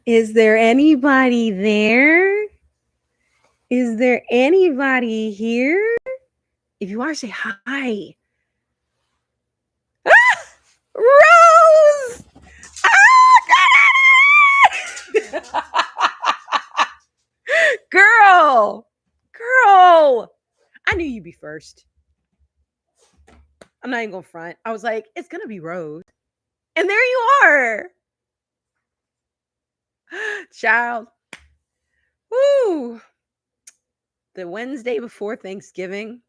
Is there anybody there? Is there anybody here? If you are, say hi. Ah! Rose! Ah, girl! Girl! I knew you'd be first. I'm not even gonna front. I was like, it's gonna be Rose. And there you are. Child. Woo! The Wednesday before Thanksgiving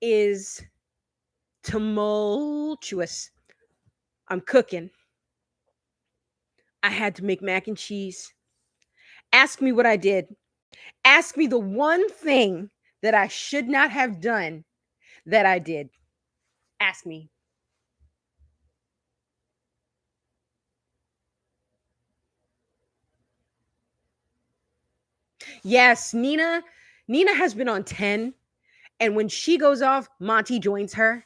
is tumultuous. I'm cooking. I had to make mac and cheese. Ask me what I did. Ask me the one thing that I should not have done that I did. Ask me. Yes, Nina has been on 10. And when she goes off, Monty joins her.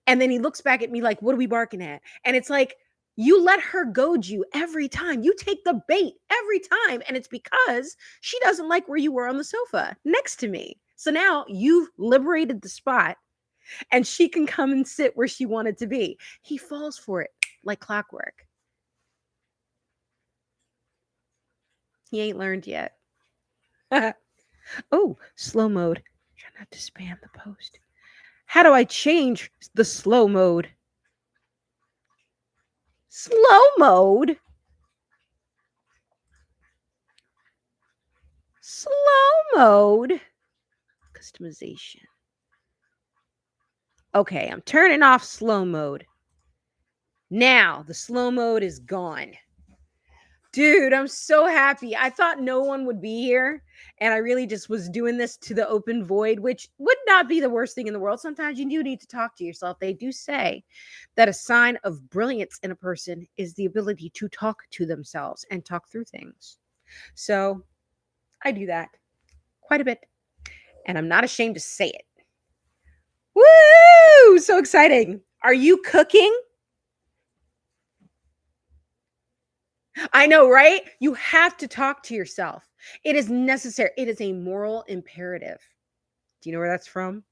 And then he looks back at me like, what are we barking at? And it's like, you let her goad you every time. You take the bait every time. And it's because she doesn't like where you were on the sofa next to me. So now you've liberated the spot and she can come and sit where she wanted to be. He falls for it like clockwork. He ain't learned yet. Oh, slow mode. Try not to spam the post. How do I change the slow mode? Slow mode? Slow mode? Customization. Okay, I'm turning off slow mode. Now the slow mode is gone. Dude, I'm so happy. I thought no one would be here. And I really just was doing this to the open void, which would not be the worst thing in the world. Sometimes you do need to talk to yourself. They do say that a sign of brilliance in a person is the ability to talk to themselves and talk through things. So I do that quite a bit. And I'm not ashamed to say it. Woo! So exciting. Are you cooking? I know, right? You have to talk to yourself. It is necessary. It is a moral imperative. Do you know where that's from?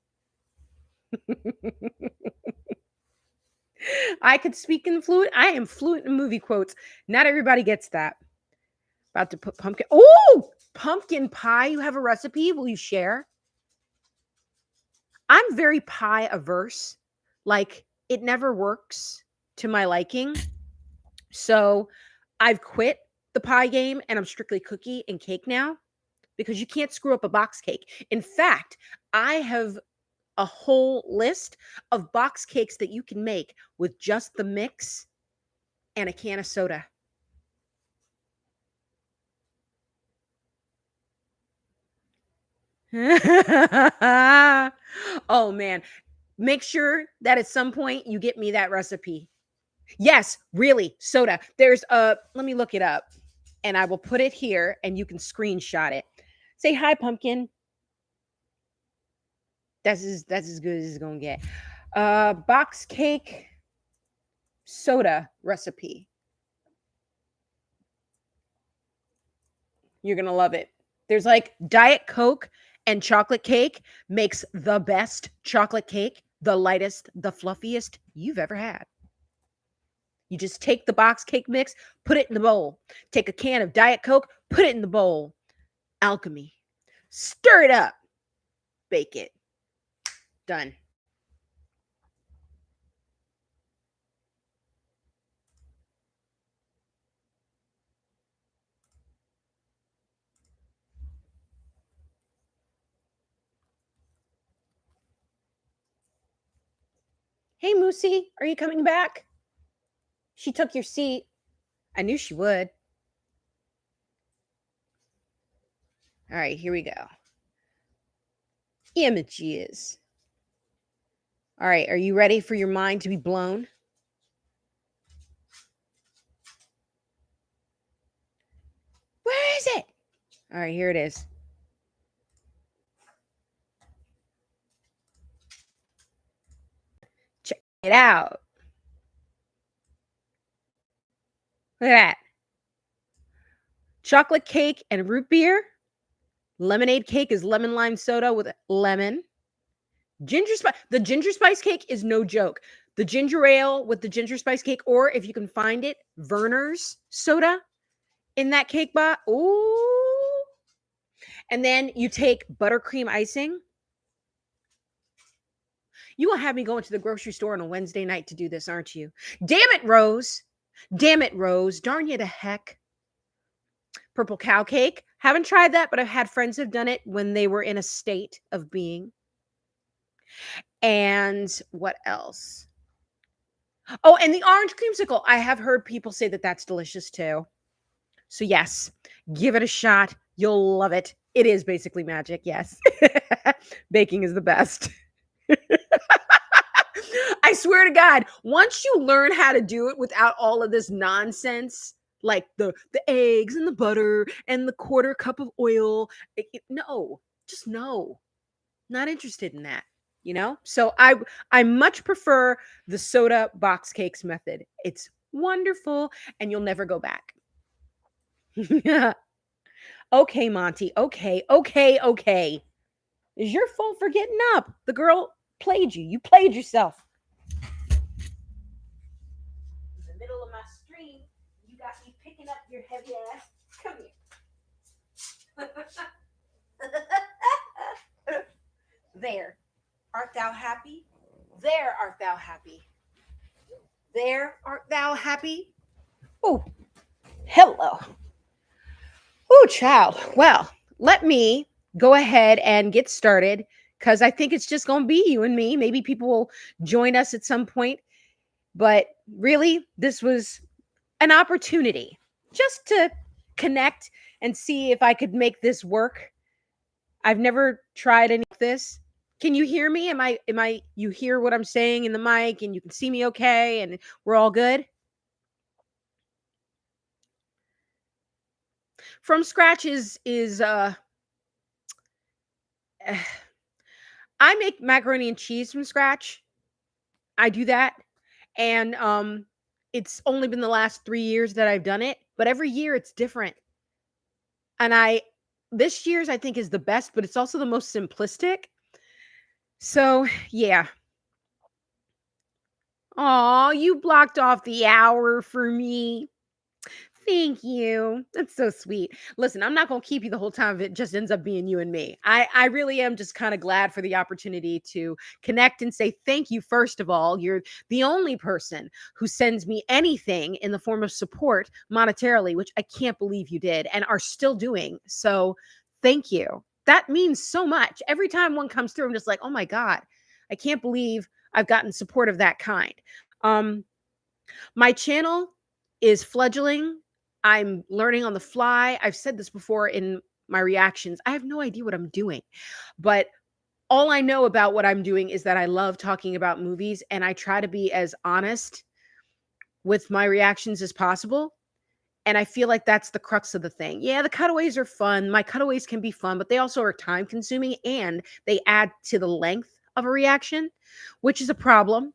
I could speak in fluent. I am fluent in movie quotes. Not everybody gets that. About to put pumpkin. Oh, pumpkin pie. You have a recipe? Will you share? I'm very pie averse. Like it never works to my liking. So I've quit the pie game and I'm strictly cookie and cake now because you can't screw up a box cake. In fact, I have a whole list of box cakes that you can make with just the mix and a can of soda. Oh man, make sure that at some point you get me that recipe. Yes, really, soda. There's a let me look it up and I will put it here and you can screenshot it. Say hi, pumpkin. That's as good as it's gonna get. Box cake soda recipe. You're gonna love it. There's like Diet Coke and chocolate cake makes the best chocolate cake, the lightest, the fluffiest you've ever had. You just take the box cake mix, put it in the bowl. Take a can of Diet Coke, put it in the bowl. Alchemy. Stir it up. Bake it. Done. Hey, Moosey, are you coming back? She took your seat. I knew she would. All right, here we go. Images. All right, are you ready for your mind to be blown? Where is it? All right, here it is. Check it out. Look at that. Chocolate cake and root beer. Lemonade cake is lemon lime soda with lemon. The ginger spice cake is no joke. The ginger ale with the ginger spice cake, or if you can find it, Verner's soda in that cake box. Ooh. And then you take buttercream icing. You will have me going to the grocery store on a Wednesday night to do this, aren't you? Damn it, Rose. Damn it, Rose. Darn you to heck. Purple cow cake. Haven't tried that, but I've had friends have done it when they were in a state of being. And what else? Oh, and the orange creamsicle. I have heard people say that that's delicious too. So yes, give it a shot. You'll love it. It is basically magic. Yes. Baking is the best. I swear to God, once you learn how to do it without all of this nonsense, like the eggs and the butter and the quarter cup of oil, no, just no. Not interested in that, you know? So I much prefer the soda box cakes method. It's wonderful and you'll never go back. Okay, Monty. Okay. It's your fault for getting up. The girl played you. You played yourself. In the middle of my stream, you got me picking up your heavy ass. Come here. There. Art thou happy? There art thou happy. There art thou happy? Oh, hello. Oh, child. Well, let me go ahead and get started because I think it's just going to be you and me. Maybe people will join us at some point. But really, this was an opportunity just to connect and see if I could make this work. I've never tried any of this. Can you hear me? You hear what I'm saying in the mic and you can see me okay and we're all good? From scratch is I make macaroni and cheese from scratch. I do that. And it's only been the last 3 years that I've done it, but every year it's different. And this year's I think is the best, but it's also the most simplistic. So, yeah. Oh, you blocked off the hour for me. Thank you. That's so sweet. Listen, I'm not going to keep you the whole time if it just ends up being you and me. I really am just kind of glad for the opportunity to connect and say thank you. First of all, you're the only person who sends me anything in the form of support monetarily, which I can't believe you did and are still doing. So thank you. That means so much. Every time one comes through, I'm just like, oh my God, I can't believe I've gotten support of that kind. My channel is fledgling. I'm learning on the fly. I've said this before in my reactions. I have no idea what I'm doing, but all I know about what I'm doing is that I love talking about movies and I try to be as honest with my reactions as possible. And I feel like that's the crux of the thing. Yeah, the cutaways are fun. My cutaways can be fun, but they also are time consuming and they add to the length of a reaction, which is a problem.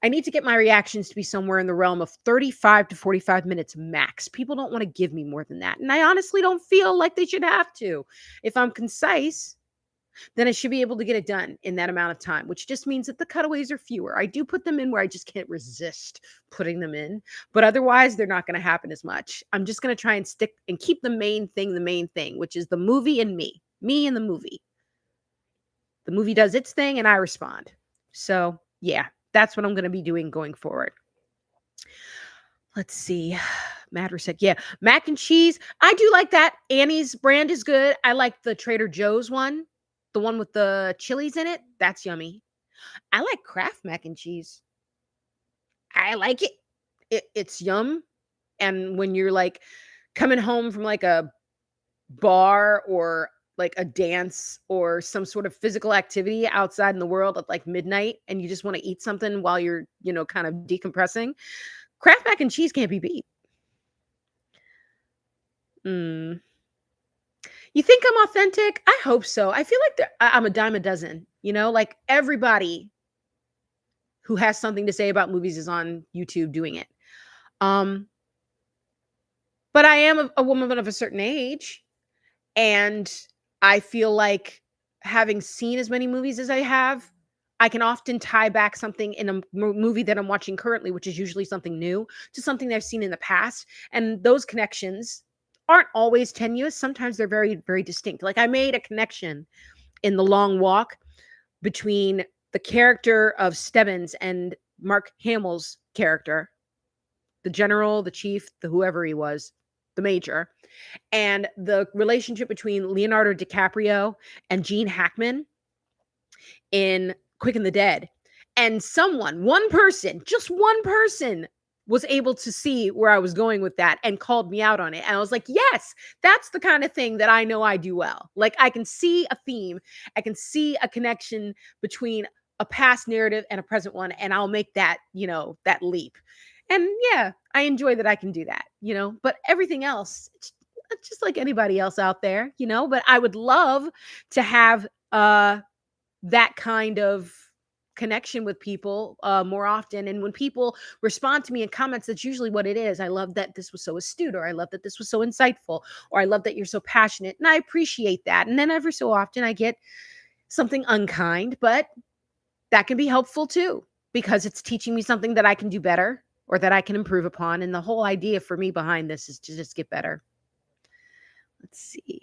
I need to get my reactions to be somewhere in the realm of 35 to 45 minutes max. People don't want to give me more than that. And I honestly don't feel like they should have to. If I'm concise, then I should be able to get it done in that amount of time, which just means that the cutaways are fewer. I do put them in where I just can't resist putting them in, but otherwise they're not going to happen as much. I'm just going to try and stick and keep the main thing, which is the movie and me and the movie. The movie does its thing and I respond. So yeah. That's what I'm going to be doing going forward. Let's see. Matter said, yeah, mac and cheese. I do like that. Annie's brand is good. I like the Trader Joe's one, the one with the chilies in it. That's yummy. I like Kraft mac and cheese. I like it. It's yum. And when you're like coming home from like a bar or like a dance or some sort of physical activity outside in the world at like midnight and you just want to eat something while you're, kind of decompressing, Kraft mac and cheese can't be beat. You think I'm authentic? I hope so. I feel like I'm a dime a dozen, like everybody who has something to say about movies is on YouTube doing it. But I am a woman of a certain age, and I feel like having seen as many movies as I have, I can often tie back something in a movie that I'm watching currently, which is usually something new, to something that I've seen in the past. And those connections aren't always tenuous. Sometimes they're very, very distinct. Like I made a connection in The Long Walk between the character of Stebbins and Mark Hamill's character, the general, the chief, the whoever he was, the major, and the relationship between Leonardo DiCaprio and Gene Hackman in Quick and the Dead. And one person, just one person was able to see where I was going with that and called me out on it. And I was like, yes, that's the kind of thing that I know I do well. Like I can see a theme, I can see a connection between a past narrative and a present one, and I'll make that, that leap. And yeah, I enjoy that I can do that, but everything else, it's just like anybody else out there, but I would love to have that kind of connection with people more often. And when people respond to me in comments, that's usually what it is. I love that this was so astute, or I love that this was so insightful, or I love that you're so passionate. And I appreciate that. And then every so often I get something unkind, but that can be helpful too, because it's teaching me something that I can do better or that I can improve upon. And the whole idea for me behind this is to just get better. Let's see.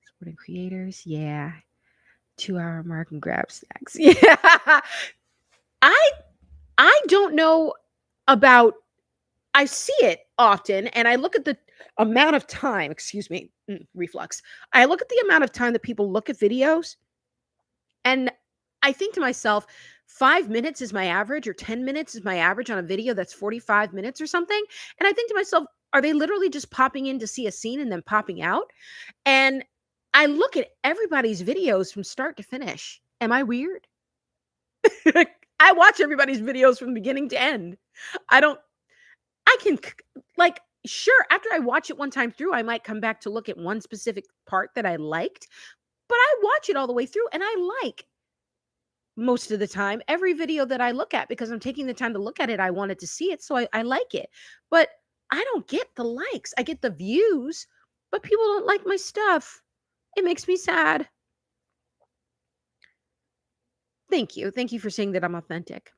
Supporting creators. Yeah. 2-hour mark and grab snacks. Yeah. I don't know about, I see it often, and I look at the amount of time, excuse me, reflux. I look at the amount of time that people look at videos, and I think to myself, 5 minutes is my average, or 10 minutes is my average on a video that's 45 minutes or something. And I think to myself, are they literally just popping in to see a scene and then popping out? And I look at everybody's videos from start to finish. Am I weird? I watch everybody's videos from beginning to end. I can, like, sure, after I watch it one time through, I might come back to look at one specific part that I liked, but I watch it all the way through, and I like most of the time every video that I look at, because I'm taking the time to look at it. I wanted to see it, so I like it. But I don't get the likes. I get the views, but people don't like my stuff. It makes me sad. Thank you. Thank you for saying that I'm authentic.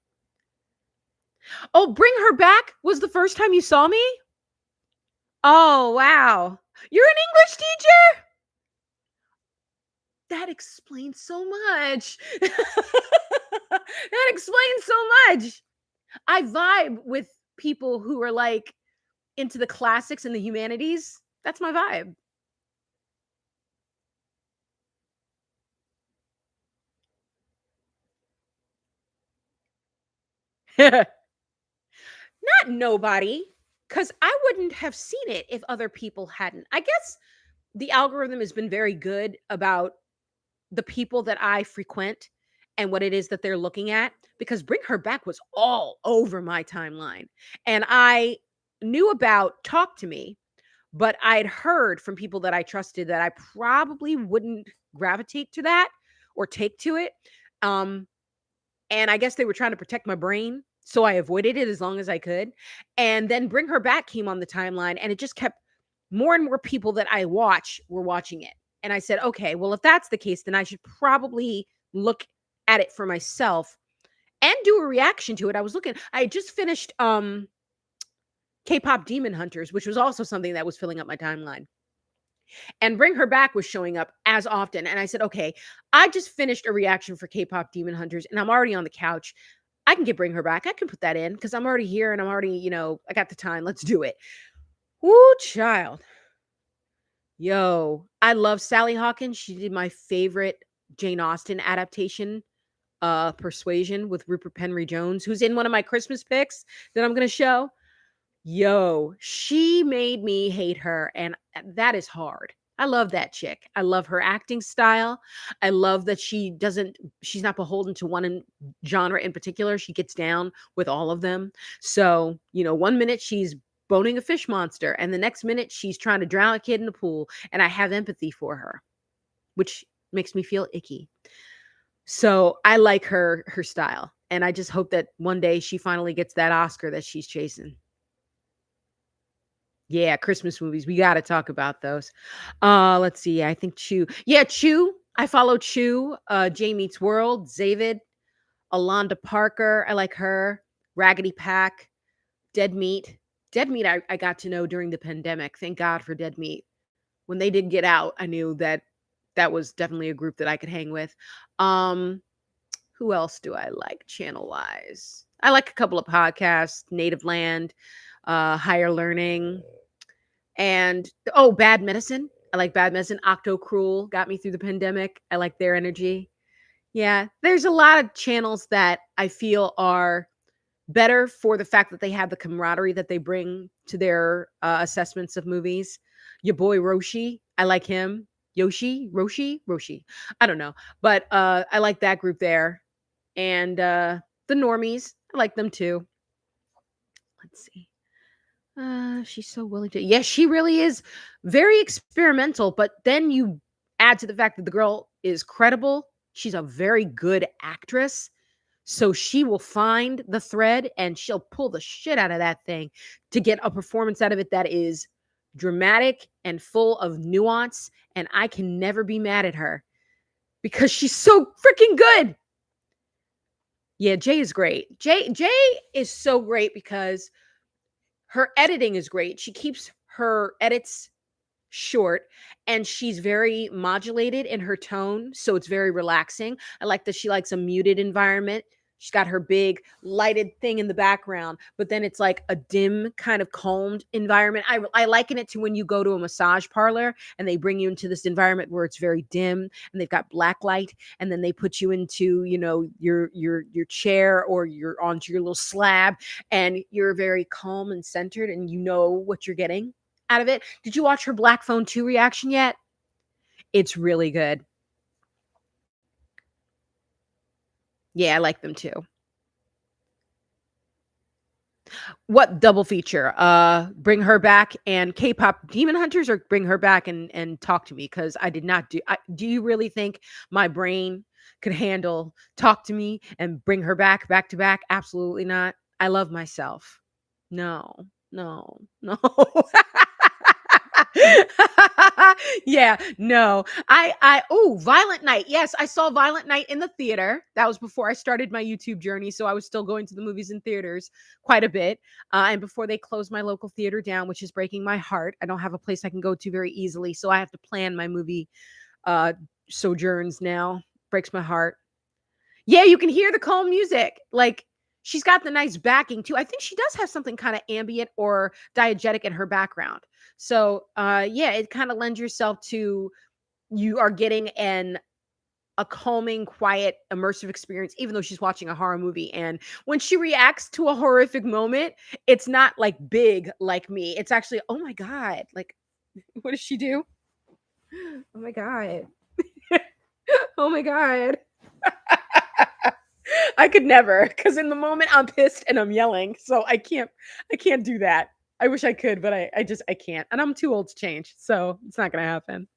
Oh, Bring Her Back was the first time you saw me? Oh, wow. You're an English teacher? That explains so much. That explains so much. I vibe with people who are like into the classics and the humanities. That's my vibe. Not nobody, because I wouldn't have seen it if other people hadn't. I guess the algorithm has been very good about the people that I frequent and what it is that they're looking at, because Bring Her Back was all over my timeline. And I knew about Talk to Me, but I'd heard from people that I trusted that I probably wouldn't gravitate to that or take to it. Um, and I guess they were trying to protect my brain, so I avoided it as long as I could. And then Bring Her Back came on the timeline, and it just kept more and more people that I watch were watching it. And I said, okay, well, if that's the case, then I should probably look at it for myself and do a reaction to it. I had just finished K-pop Demon Hunters, which was also something that was filling up my timeline. And Bring Her Back was showing up as often. And I said, okay, I just finished a reaction for K-pop Demon Hunters, and I'm already on the couch. I can get Bring Her Back. I can put that in because I'm already here and I'm already, I got the time. Let's do it. Woo, child. Yo, I love Sally Hawkins. She did my favorite Jane Austen adaptation, Persuasion, with Rupert Penry Jones, who's in one of my Christmas picks that I'm going to show. Yo, she made me hate her, and that is hard. I love that chick. I love her acting style. I love that she's not beholden to one genre in particular. She gets down with all of them. So, 1 minute she's boning a fish monster, and the next minute she's trying to drown a kid in the pool, and I have empathy for her, which makes me feel icky. So I like her style, and I just hope that one day she finally gets that Oscar that she's chasing. Yeah, Christmas movies. We got to talk about those. Let's see. I think Chew. Yeah, Chew. I follow Chew. Jay Meets World. Zavid. Alonda Parker. I like her. Raggedy Pack. Dead Meat. Dead Meat. I got to know during the pandemic. Thank God for Dead Meat. When they did get out, I knew that that was definitely a group that I could hang with. Um, who else do I like channel wise? I like a couple of podcasts. Native Land. Higher Learning. And oh, Bad Medicine. I like Bad Medicine. Octo Cruel got me through the pandemic. I like their energy. Yeah, there's a lot of channels that I feel are better for the fact that they have the camaraderie that they bring to their assessments of movies. Your boy Roshi, I like him. Roshi. I don't know, but I like that group there. And the normies, I like them too. Let's see. She's so willing to. Yes, she really is very experimental, but then you add to the fact that the girl is credible. She's a very good actress. So she will find the thread and she'll pull the shit out of that thing to get a performance out of it that is dramatic and full of nuance. And I can never be mad at her because she's so freaking good. Yeah, Jay is great. Jay is so great because her editing is great. She keeps her edits short and she's very modulated in her tone, so it's very relaxing. I like that she likes a muted environment. She's got her big lighted thing in the background, but then it's like a dim kind of calmed environment. I liken it to when you go to a massage parlor and they bring you into this environment where it's very dim and they've got black light, and then they put you into, you know, your chair or you're onto your little slab and you're very calm and centered and you know what you're getting out of it. Did you watch her Black Phone 2 reaction yet? It's really good. Yeah, I like them too. What double feature? Bring Her Back and K-pop Demon Hunters, or Bring Her Back and Talk to Me? Because I did not do you really think my brain could handle Talk to Me and Bring Her Back to back? Absolutely not. I love myself. No, no. Yeah, no. Violent Night. Yes, I saw Violent Night in the theater. That was before I started my YouTube journey, so I was still going to the movies in theaters quite a bit. And before they closed my local theater down, which is breaking my heart. I don't have a place I can go to very easily, so I have to plan my movie uh sojourns now. Breaks my heart. Yeah, you can hear the calm music. Like, she's got the nice backing too. I think she does have something kind of ambient or diegetic in her background. So, yeah, it kind of lends yourself to, you are getting a calming, quiet, immersive experience, even though she's watching a horror movie. And when she reacts to a horrific moment, it's not like big like me. It's actually, oh my God, like, what does she do? Oh my God. Oh my God. I could never, because in the moment I'm pissed and I'm yelling. So I can't do that. I wish I could, but I can't. And I'm too old to change. So it's not gonna happen.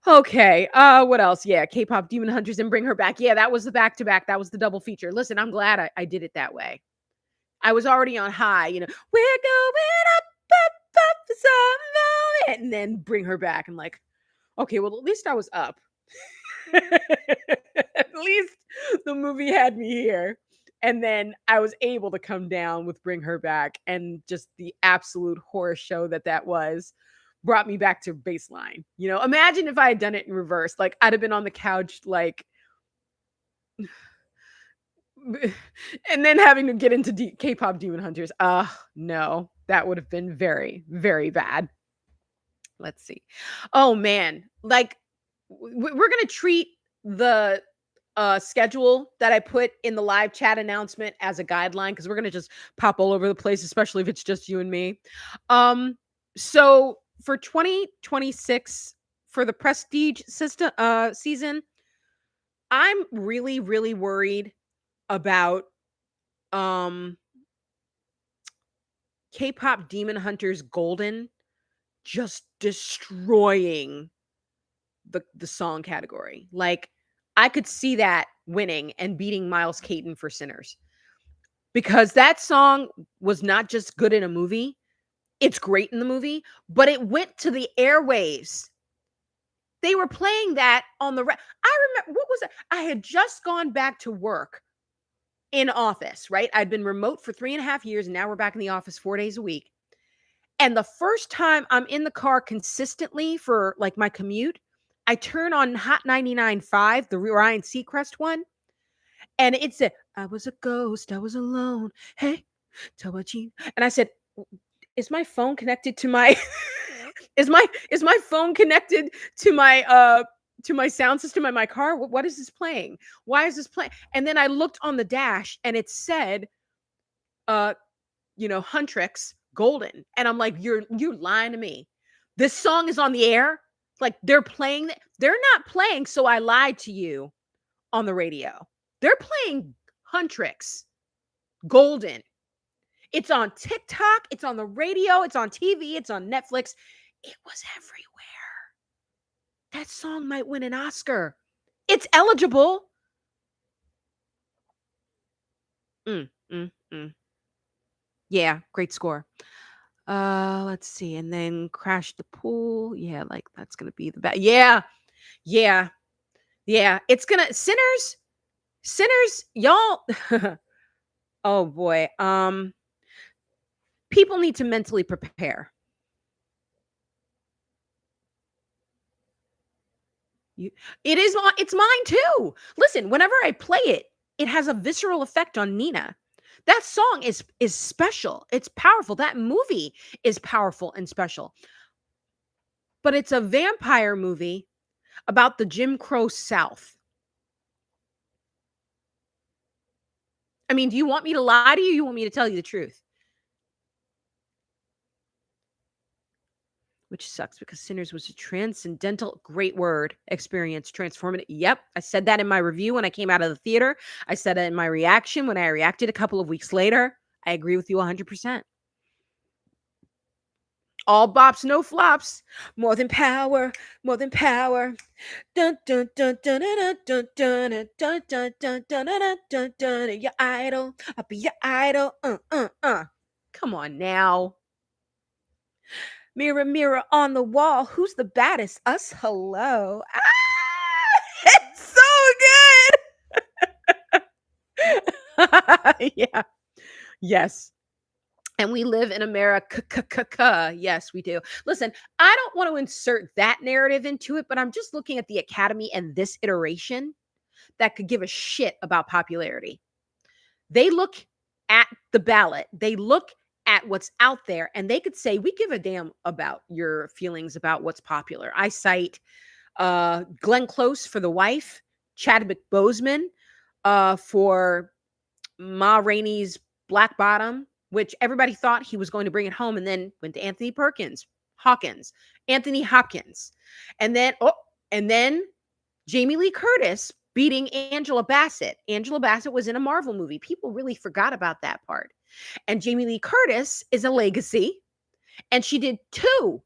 Okay. What else? Yeah, K-pop Demon Hunters and Bring Her Back. Yeah, that was the back to back. That was the double feature. Listen, I'm glad I did it that way. I was already on high, we're going up for some moment, and then Bring Her Back. I'm like, okay, well, at least I was up. At least the movie had me here. And then I was able to come down with Bring Her Back, and just the absolute horror show that was brought me back to baseline. Imagine if I had done it in reverse. Like, I'd have been on the couch, like, and then having to get into K-pop Demon Hunters. No, that would have been very, very bad. Let's see. Oh man, like, we're gonna treat the schedule that I put in the live chat announcement as a guideline, because we're gonna just pop all over the place, especially if it's just you and me. So for 2026, for the Prestige system season, I'm really, really worried about K-pop Demon Hunters Golden just destroying the song category. Like, I could see that winning and beating Miles Caton for Sinners, because that song was not just good in a movie, It's great in the movie, but it went to the airwaves. They were playing that on the I remember, what was it? I had just gone back to work in office, right? I'd been remote for 3.5 years, and now we're back in the office 4 days a week. And the first time I'm in the car consistently for like my commute, I turn on Hot 99.5, the Ryan Seacrest one, and it said, "I was a ghost, I was alone. Hey, tell what you." And I said, "Is my phone connected to my is my phone connected to my sound system in my car? What is this playing? Why is this playing?" And then I looked on the dash and it said, uh, Huntrix Golden. And I'm like, you're lying to me. This song is on the air. Like they're not playing So I Lied to You on the radio. They're playing Huntrix Golden. It's on TikTok, it's on the radio, it's on TV, it's on Netflix. It was everywhere. That song might win an Oscar. It's eligible. Mm, mm, mm. Yeah, great score. Let's see. And then Crash the Pool. Yeah, like that's gonna be the best. Yeah, yeah, yeah. It's gonna Sinners, y'all. Oh boy. People need to mentally prepare. You it's mine too. Listen, whenever I play it, it has a visceral effect on Nina. That song is special. It's powerful. That movie is powerful and special. But it's a vampire movie about the Jim Crow South. I mean, do you want me to lie to you? You want me to tell you the truth? Which sucks because Sinners was a transcendental, great word, experience, transformative. Yep. I said that in my review when I came out of the theater. I said it in my reaction when I reacted a couple of weeks later. I agree with you 100%. All bops, no flops. More than power, more than power. Dun dun dun dun dun dun dun dun dun dun dun dun dun dun. Your idol, I'll be your idol. Come on now. Mirror, mirror on the wall, who's the baddest? Us, hello. It's so good. Yeah. Yes. And we live in America. Yes, we do. Listen, I don't want to insert that narrative into it, but I'm just looking at the Academy and this iteration that could give a shit about popularity. They look at the ballot, they look at what's out there, and they could say, we give a damn about your feelings about what's popular. I cite Glenn Close for The Wife, Chadwick Boseman for Ma Rainey's Black Bottom, which everybody thought he was going to bring it home, and then went to Anthony Hopkins. And then Jamie Lee Curtis beating Angela Bassett. Angela Bassett was in a Marvel movie. People really forgot about that part. And Jamie Lee Curtis is a legacy, and she did 2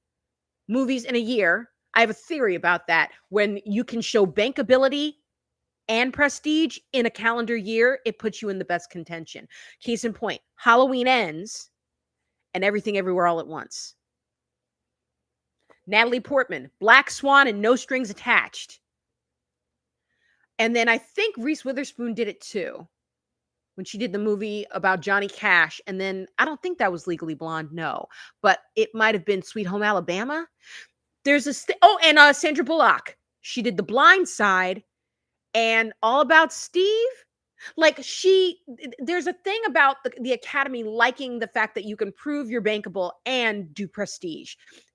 movies in a year. I have a theory about that. When you can show bankability and prestige in a calendar year, it puts you in the best contention. Case in point, Halloween Ends and Everything Everywhere All at Once. Natalie Portman, Black Swan and No Strings Attached. And then I think Reese Witherspoon did it too, when she did the movie about Johnny Cash. And then I don't think that was Legally Blonde, no. But it might have been Sweet Home Alabama. There's and Sandra Bullock. She did The Blind Side and All About Steve. Like there's a thing about the Academy liking the fact that you can prove you're bankable and do prestige.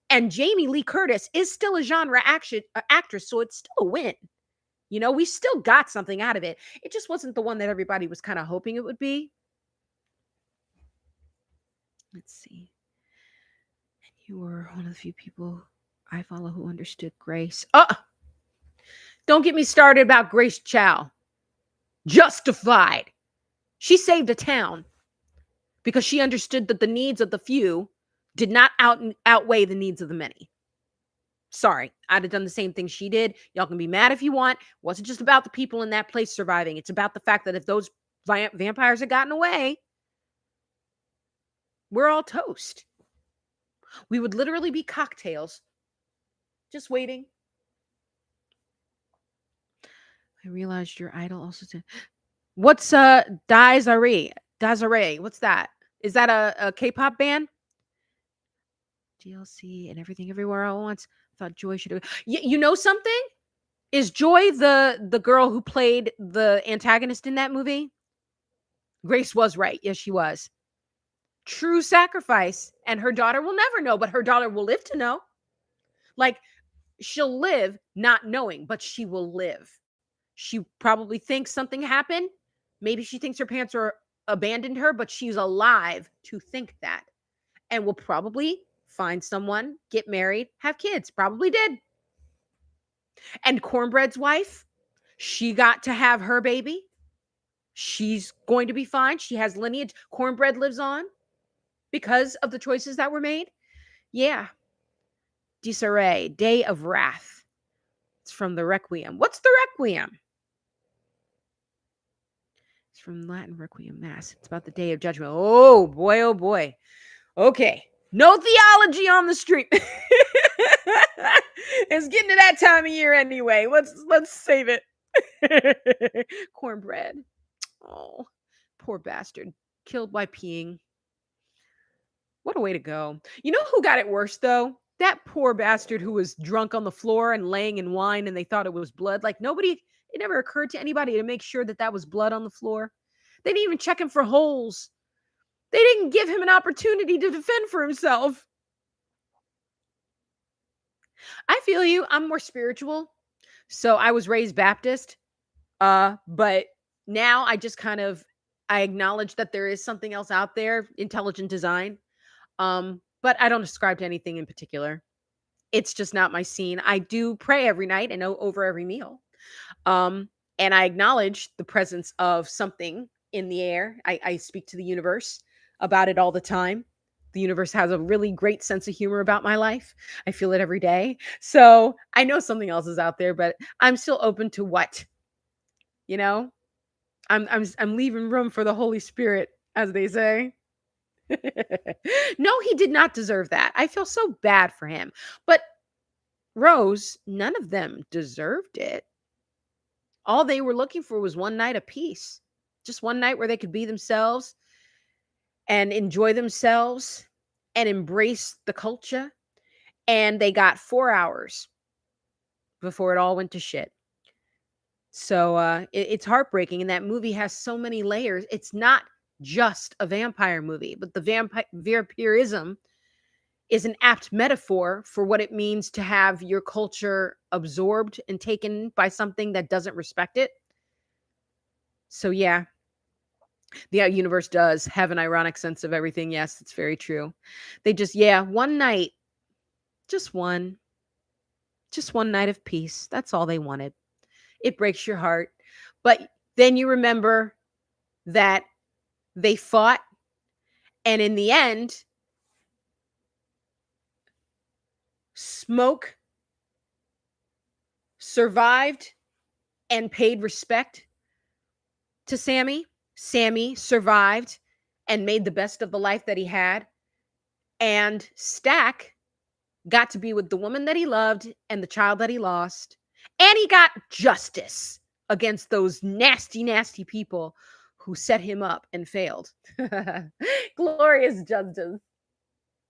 And Jamie Lee Curtis is still a genre actress, so it's still a win. We still got something out of it. It just wasn't the one that everybody was kind of hoping it would be. Let's see. And you were one of the few people I follow who understood Grace. Don't get me started about Grace Chow. Justified. She saved a town because she understood that the needs of the few did not outweigh the needs of the many. Sorry, I'd have done the same thing she did. Y'all can be mad if you want. It wasn't just about the people in that place surviving. It's about the fact that if those vampires had gotten away, we're all toast. We would literally be cocktails, just waiting. I realized your idol also said, what's Desiree? Desiree, what's that? Is that a K-pop band? GLC and Everything Everywhere All at Once. Thought Joy should have. You know something? Is Joy the girl who played the antagonist in that movie? Grace was right. Yes, she was. True sacrifice. And her daughter will never know, but her daughter will live to know. Like, she'll live not knowing, but she will live. She probably thinks something happened. Maybe she thinks her parents abandoned her, but she's alive to think that. And will probably find someone, get married, have kids. Probably did. And Cornbread's wife, she got to have her baby. She's going to be fine. She has lineage. Cornbread lives on because of the choices that were made. Yeah. Disarray, Day of Wrath. It's from the Requiem. What's the Requiem? It's from Latin Requiem Mass. It's about the Day of Judgment. Oh boy, oh boy. Okay. No theology on the street. It's getting to that time of year anyway. Let's save it. Cornbread. Oh, poor bastard. Killed by peeing. What a way to go. You know who got it worse, though? That poor bastard who was drunk on the floor and laying in wine and they thought it was blood. Like, it never occurred to anybody to make sure that was blood on the floor. They didn't even check him for holes. They didn't give him an opportunity to defend for himself. I feel you. I'm more spiritual. So I was raised Baptist. But now I just I acknowledge that there is something else out there, intelligent design. But I don't ascribe to anything in particular. It's just not my scene. I do pray every night and over every meal. And I acknowledge the presence of something in the air. I speak to the universe about it all the time. The universe has a really great sense of humor about my life. I feel it every day. So I know something else is out there, but I'm still open to what, you know, I'm leaving room for the Holy Spirit, as they say. No, he did not deserve that. I feel so bad for him. But Rose, none of them deserved it. All they were looking for was one night of peace. Just one night where they could be themselves and enjoy themselves and embrace the culture. And they got 4 hours before it all went to shit. So it's heartbreaking. And that movie has so many layers. It's not just a vampire movie, but the vampirism is an apt metaphor for what it means to have your culture absorbed and taken by something that doesn't respect it. So yeah, the universe does have an ironic sense of everything. Yes, it's very true. They just, one night, just one night of peace. That's all they wanted. It breaks your heart. But then you remember that they fought, and in the end, Smoke survived and paid respect to Sammy. Sammy survived and made the best of the life that he had. And Stack got to be with the woman that he loved and the child that he lost. And he got justice against those nasty, nasty people who set him up and failed. Glorious justice.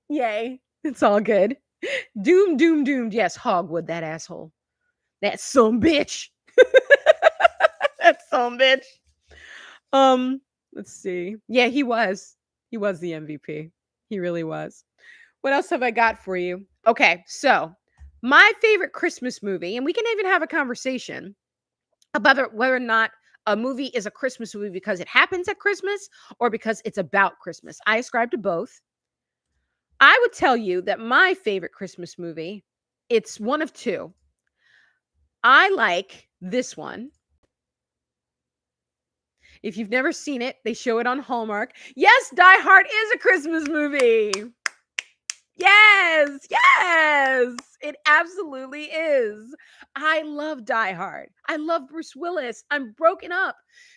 Yay. It's all good. Doomed. Yes, Hogwood, that asshole. That some bitch. That some bitch. Let's see. Yeah, he was. He was the MVP. He really was. What else have I got for you? Okay, so my favorite Christmas movie, and we can even have a conversation about whether or not a movie is a Christmas movie because it happens at Christmas or because it's about Christmas. I ascribe to both. I would tell you that my favorite Christmas movie, it's one of two. I like this one. If you've never seen it, they show it on Hallmark. Yes, Die Hard is a Christmas movie. Yes, it absolutely is. I love Die Hard. I love Bruce Willis. I'm broken up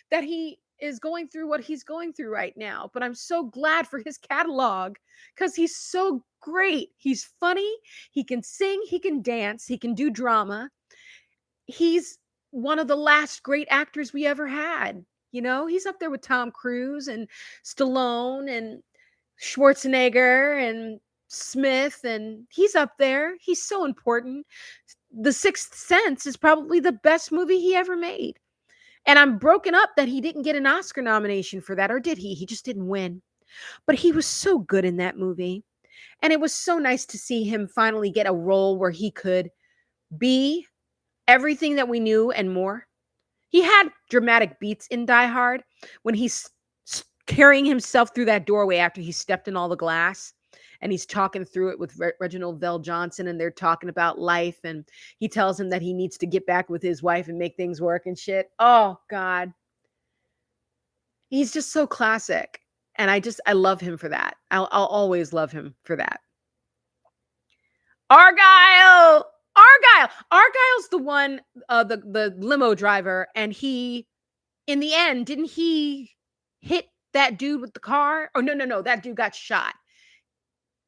that he is going through what he's going through right now, but I'm so glad for his catalog because he's so great. He's funny, he can sing, he can dance, he can do drama. He's one of the last great actors we ever had. You know, he's up there with Tom Cruise and Stallone and Schwarzenegger and Smith, and he's up there. He's so important. The Sixth Sense is probably the best movie he ever made. And I'm broken up that he didn't get an Oscar nomination for that, or did he? He just didn't win. But he was so good in that movie. And it was so nice to see him finally get a role where he could be everything that we knew and more. He had dramatic beats in Die Hard when he's carrying himself through that doorway after he stepped in all the glass, and he's talking through it with Reginald Vell Johnson, and they're talking about life, and he tells him that he needs to get back with his wife and make things work and shit. Oh God. He's just so classic. And I love him for that. I'll always love him for that. Argyle's the one, the limo driver, and he, in the end, didn't he hit that dude with the car? Oh, no, that dude got shot.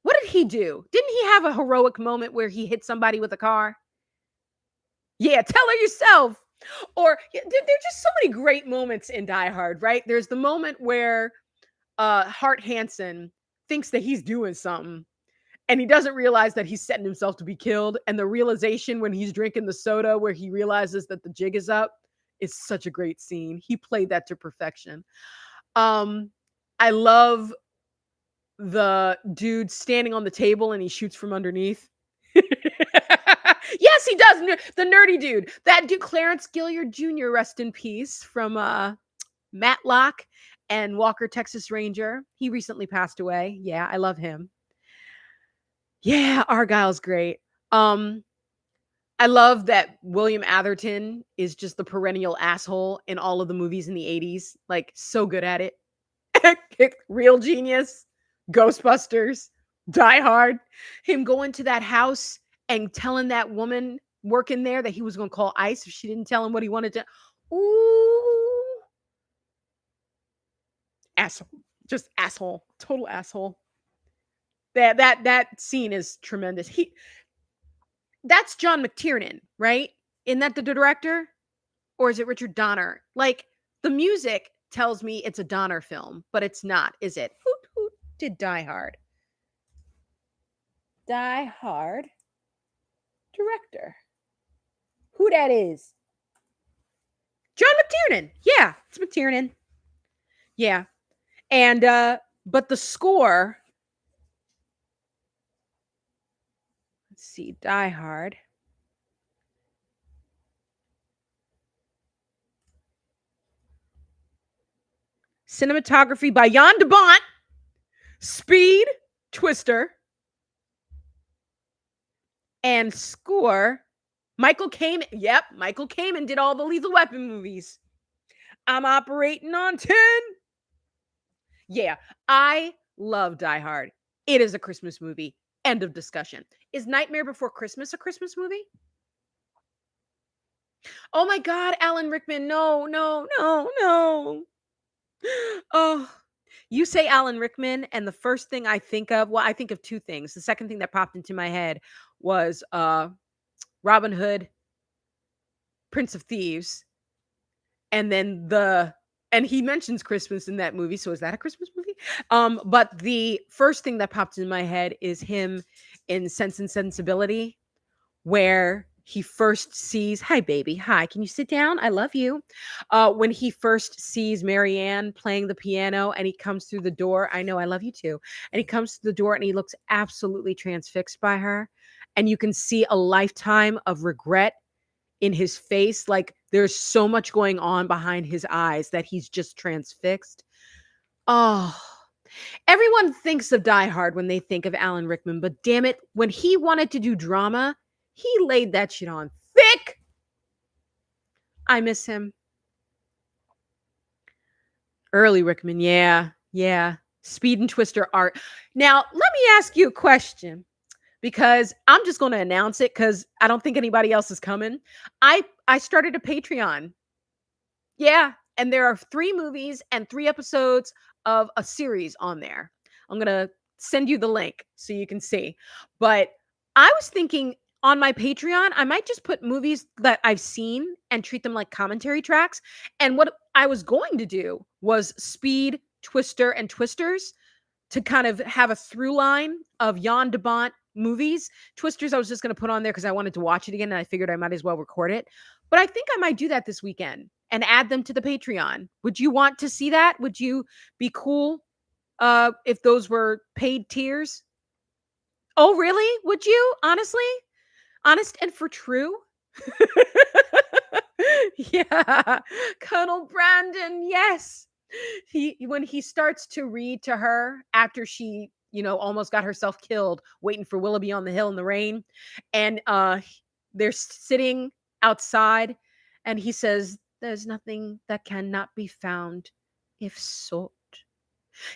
What did he do? Didn't he have a heroic moment where he hit somebody with a car? Yeah, tell her yourself. Or there's just so many great moments in Die Hard, right? There's the moment where Hart Hansen thinks that he's doing something, and he doesn't realize that he's setting himself to be killed. And the realization when he's drinking the soda where he realizes that the jig is up is such a great scene. He played that to perfection. I love the dude standing on the table and he shoots from underneath. Yes, he does. The nerdy dude. That dude, Clarence Gilliard Jr., rest in peace, from Matlock and Walker, Texas Ranger. He recently passed away. Yeah, I love him. Yeah, Argyle's great. I love that William Atherton is just the perennial asshole in all of the movies in the 80s. Like, so good at it. Real genius. Ghostbusters. Die Hard. Him going to that house and telling that woman working there that he was going to call ICE if she didn't tell him what he wanted to. Ooh. Asshole. Just asshole. Total asshole. That scene is tremendous. That's John McTiernan, right? Isn't that the director? Or is it Richard Donner? Like, the music tells me it's a Donner film, but it's not, is it? Who did Die Hard? Die Hard director. Who that is? John McTiernan. Yeah, it's McTiernan. Yeah. And but the score, let's see, Die Hard. Cinematography by Jan de Bont. Speed, Twister. And score, Michael Kamen. Yep, Michael Kamen did all the Lethal Weapon movies. I'm operating on 10. Yeah, I love Die Hard. It is a Christmas movie. End of discussion. Is Nightmare Before Christmas a Christmas movie? Oh my God, Alan Rickman. No. Oh, you say Alan Rickman, and the first thing I think of, well, I think of two things. The second thing that popped into my head was Robin Hood, Prince of Thieves, and then and he mentions Christmas in that movie, so is that a Christmas movie? But the first thing that popped in my head is him in Sense and Sensibility, where he first sees, hi baby, hi, can you sit down? I love you. When he first sees Marianne playing the piano and he comes through the door, I know, I love you too. And he comes to the door and he looks absolutely transfixed by her. And you can see a lifetime of regret in his face. Like, there's so much going on behind his eyes that he's just transfixed. Oh, everyone thinks of Die Hard when they think of Alan Rickman, but damn it, when he wanted to do drama, he laid that shit on thick. I miss him. Early Rickman, yeah. Speed and Twister art. Now, let me ask you a question, because I'm just going to announce it because I don't think anybody else is coming. I started a Patreon. Yeah, And there are 3 movies and 3 episodes of a series on there. I'm going to send you the link so you can see. But I was thinking on my Patreon, I might just put movies that I've seen and treat them like commentary tracks. And what I was going to do was Speed, Twister, and Twisters to kind of have a through line of Jan de Bont movies. Twisters, I was just going to put on there because I wanted to watch it again, and I figured I might as well record it. But I think I might do that this weekend and add them to the Patreon. Would you want to see that? Would you be cool if those were paid tiers? Oh, really? Would you? Honestly? Honest and for true? Yeah. Colonel Brandon, yes. When he starts to read to her after she, almost got herself killed waiting for Willoughby on the hill in the rain, and they're sitting outside, and he says, "There's nothing that cannot be found if sought."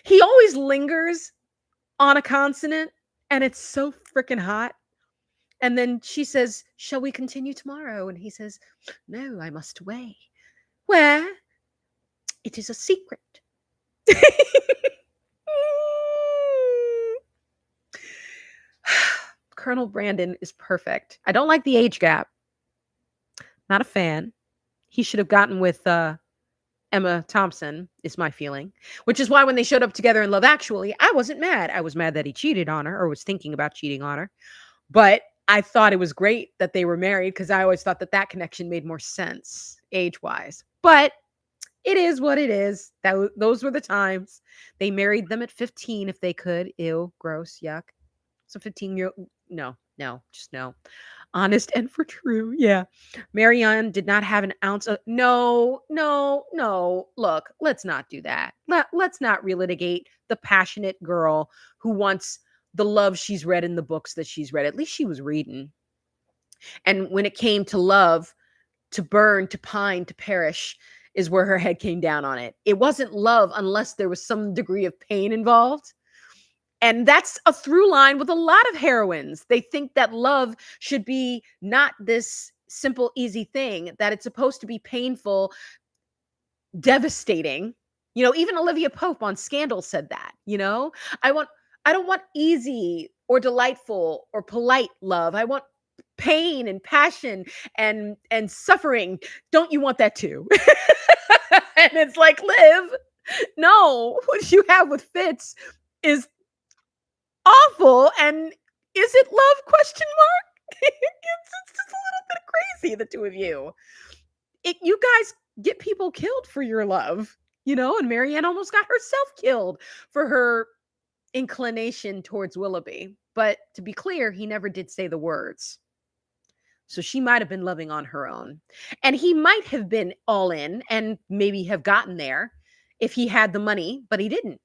He always lingers on a consonant, and it's so freaking hot. And then she says, "Shall we continue tomorrow?" And he says, "No, I must away." "Where?" "It is a secret." Colonel Brandon is perfect. I don't like the age gap. Not a fan. He should have gotten with Emma Thompson, is my feeling. Which is why when they showed up together in Love Actually, I wasn't mad. I was mad that he cheated on her or was thinking about cheating on her. But I thought it was great that they were married because I always thought that connection made more sense age-wise. But it is what it is. Those were the times. They married them at 15 if they could. Ew, gross, yuck. So 15-year-old, no, just no. Honest and for true, yeah. Marianne did not have an ounce of, no. Look, let's not do that. Let's not relitigate the passionate girl who wants the love she's read in the books that she's read. At least she was reading. And when it came to love, to burn, to pine, to perish, is where her head came down on it. It wasn't love unless there was some degree of pain involved. And that's a through line with a lot of heroines. They think that love should be not this simple, easy thing, that it's supposed to be painful, devastating. Even Olivia Pope on Scandal said that, I don't want easy or delightful or polite love. I want pain and passion and suffering. Don't you want that too? And it's like, Liv, no, what you have with Fitz is awful. And is it love, question mark? It's just a little bit crazy, the two of you. You guys get people killed for your love, and Marianne almost got herself killed for her inclination towards Willoughby. But to be clear, he never did say the words. So she might have been loving on her own. And he might have been all in and maybe have gotten there if he had the money, but he didn't.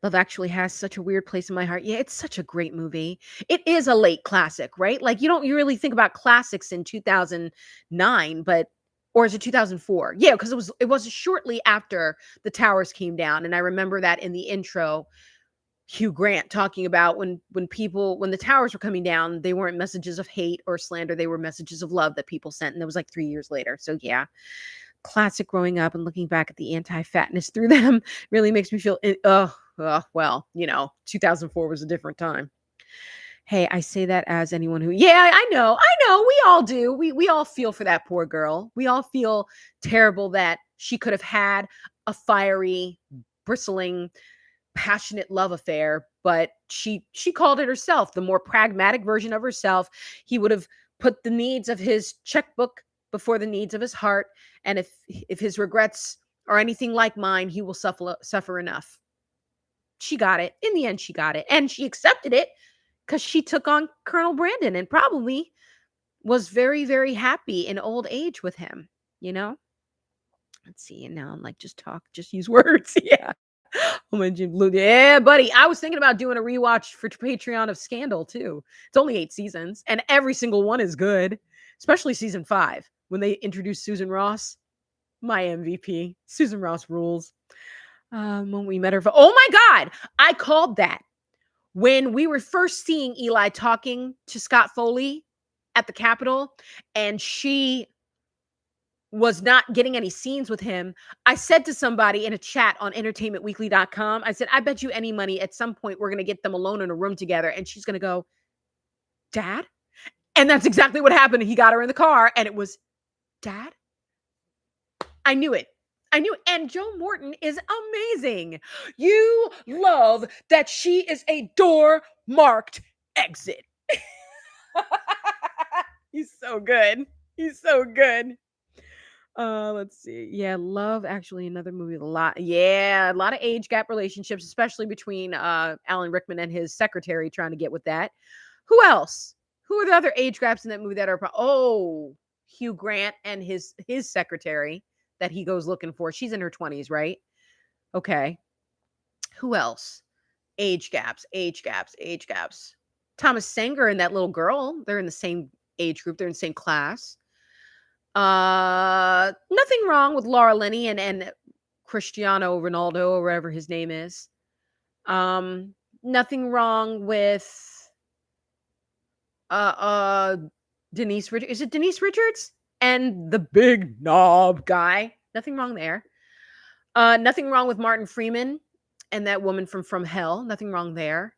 Love Actually has such a weird place in my heart. Yeah, it's such a great movie. It is a late classic, right? Like you really think about classics in 2009, or is it 2004? Yeah, because it was shortly after The Towers came down. And I remember that in the intro, Hugh Grant talking about when the towers were coming down, they weren't messages of hate or slander. They were messages of love that people sent. And it was like 3 years later. So yeah, classic growing up and looking back at the anti-fatness through them really makes me feel, well, 2004 was a different time. Hey, I say that as anyone who, yeah, I know, we all do. We all feel for that poor girl. We all feel terrible that she could have had a fiery, bristling, passionate love affair, but she called it herself, the more pragmatic version of herself. He would have put the needs of his checkbook before the needs of his heart, and if his regrets are anything like mine, he will suffer enough. She got it. In the end, she got it, and she accepted it because she took on Colonel Brandon and probably was very, very happy in old age with him. Let's see. And now I'm like, just use words. Yeah. Oh my God. Yeah, buddy. I was thinking about doing a rewatch for Patreon of Scandal too. It's only 8 seasons, and every single one is good, especially season 5 when they introduced Susan Ross. My MVP. Susan Ross rules. When we met her, oh my God, I called that when we were first seeing Eli talking to Scott Foley at the Capitol, and she was not getting any scenes with him. I said to somebody in a chat on entertainmentweekly.com, I said, I bet you any money at some point we're going to get them alone in a room together. And she's going to go, Dad? And that's exactly what happened. He got her in the car and it was, Dad? I knew it. I knew it. And Joe Morton is amazing. You love that she is a door marked exit. He's so good. He's so good. Let's see. Yeah, Love Actually, another movie with a lot. Yeah, a lot of age gap relationships, especially between Alan Rickman and his secretary trying to get with that. Who else? Who are the other age gaps in that movie that are Hugh Grant and his secretary that he goes looking for. She's in her 20s, right? Okay. Who else? Age gaps. Thomas Sanger and that little girl, they're in the same age group, they're in the same class. Nothing wrong with Laura Linney and Cristiano Ronaldo or whatever his name is. Nothing wrong with Denise Richards. Is it Denise Richards? And the big knob guy. Nothing wrong there. Nothing wrong with Martin Freeman and that woman from Hell. Nothing wrong there.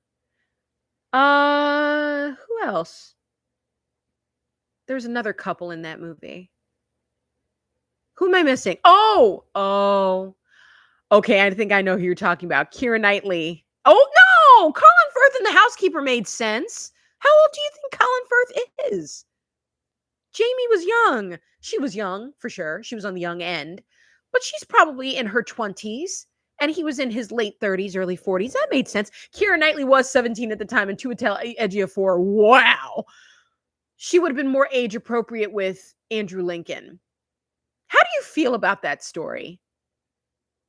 Who else? There's another couple in that movie. Who am I missing? Oh. Okay, I think I know who you're talking about. Keira Knightley. Oh, no! Colin Firth and the housekeeper made sense. How old do you think Colin Firth is? Jamie was young. She was young, for sure. She was on the young end. But she's probably in her 20s. And he was in his late 30s, early 40s. That made sense. Keira Knightley was 17 at the time and Chiwetel Ejiofor. Wow. She would have been more age appropriate with Andrew Lincoln. How do you feel about that story?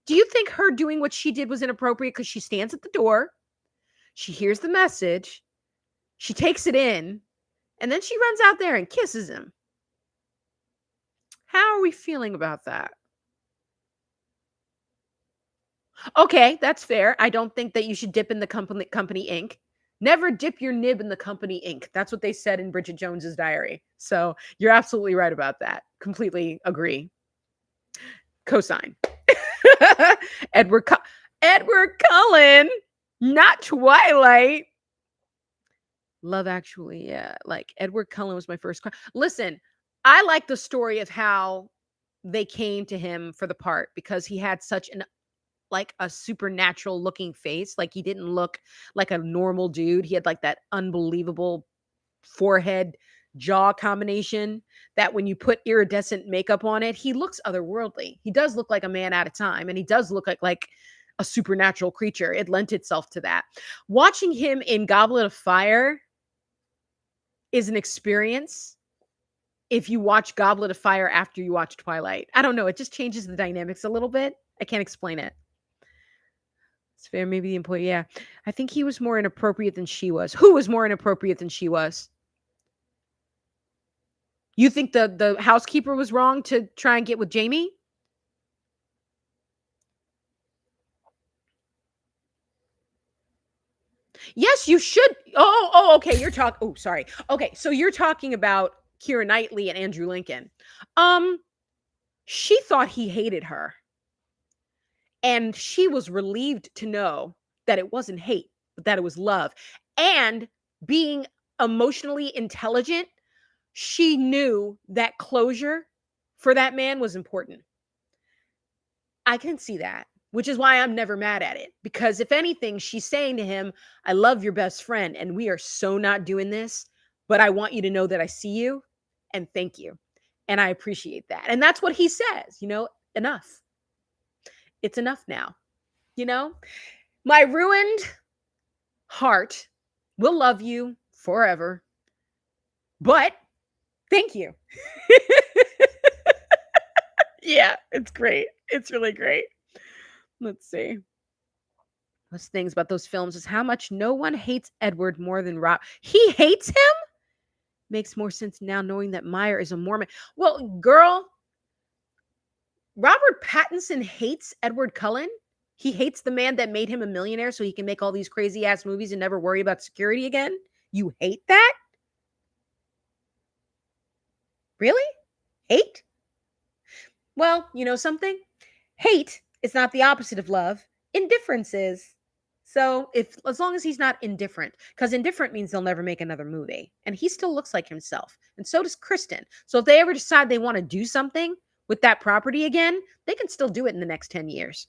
Do you think her doing what she did was inappropriate because she stands at the door, she hears the message, she takes it in, and then she runs out there and kisses him? How are we feeling about that? Okay, that's fair. I don't think that you should dip in the company ink. Never dip your nib in the company ink. That's what they said in Bridget Jones's Diary. So you're absolutely right about that. Completely agree. Cosign. Edward Cullen, not Twilight. Love Actually, yeah. Like Edward Cullen was my first. Listen, I like the story of how they came to him for the part because he had such a supernatural looking face. Like he didn't look like a normal dude. He had like that unbelievable forehead jaw combination that when you put iridescent makeup on it, he looks otherworldly. He does look like a man out of time, and he does look like a supernatural creature. It lent itself to that. Watching him in Goblet of Fire is an experience. If you watch Goblet of Fire after you watch Twilight, I don't know. It just changes the dynamics a little bit. I can't explain it. It's fair. Maybe the employee. Yeah. I think he was more inappropriate than she was. Who was more inappropriate than she was? You think the housekeeper was wrong to try and get with Jamie? Yes, you should. Okay. You're talking. Oh, sorry. Okay, so you're talking about Keira Knightley and Andrew Lincoln. She thought he hated her. And she was relieved to know that it wasn't hate, but that it was love. And being emotionally intelligent, she knew that closure for that man was important. I can see that, which is why I'm never mad at it. Because if anything, she's saying to him, I love your best friend, and we are so not doing this, but I want you to know that I see you and thank you. And I appreciate that. And that's what he says, enough. It's enough now. My ruined heart will love you forever. But thank you. Yeah, it's great. It's really great. Let's see. Those things about those films is how much no one hates Edward more than Rob. He hates him? Makes more sense now knowing that Meyer is a Mormon. Well, girl, Robert Pattinson hates Edward Cullen. He hates the man that made him a millionaire so he can make all these crazy ass movies and never worry about security again. You hate that? Really? Hate? Well, you know something? Hate is not the opposite of love. Indifference is. So if as long as he's not indifferent, because indifferent means they'll never make another movie. And he still looks like himself. And so does Kristen. So if they ever decide they want to do something with that property again, they can still do it in the next 10 years.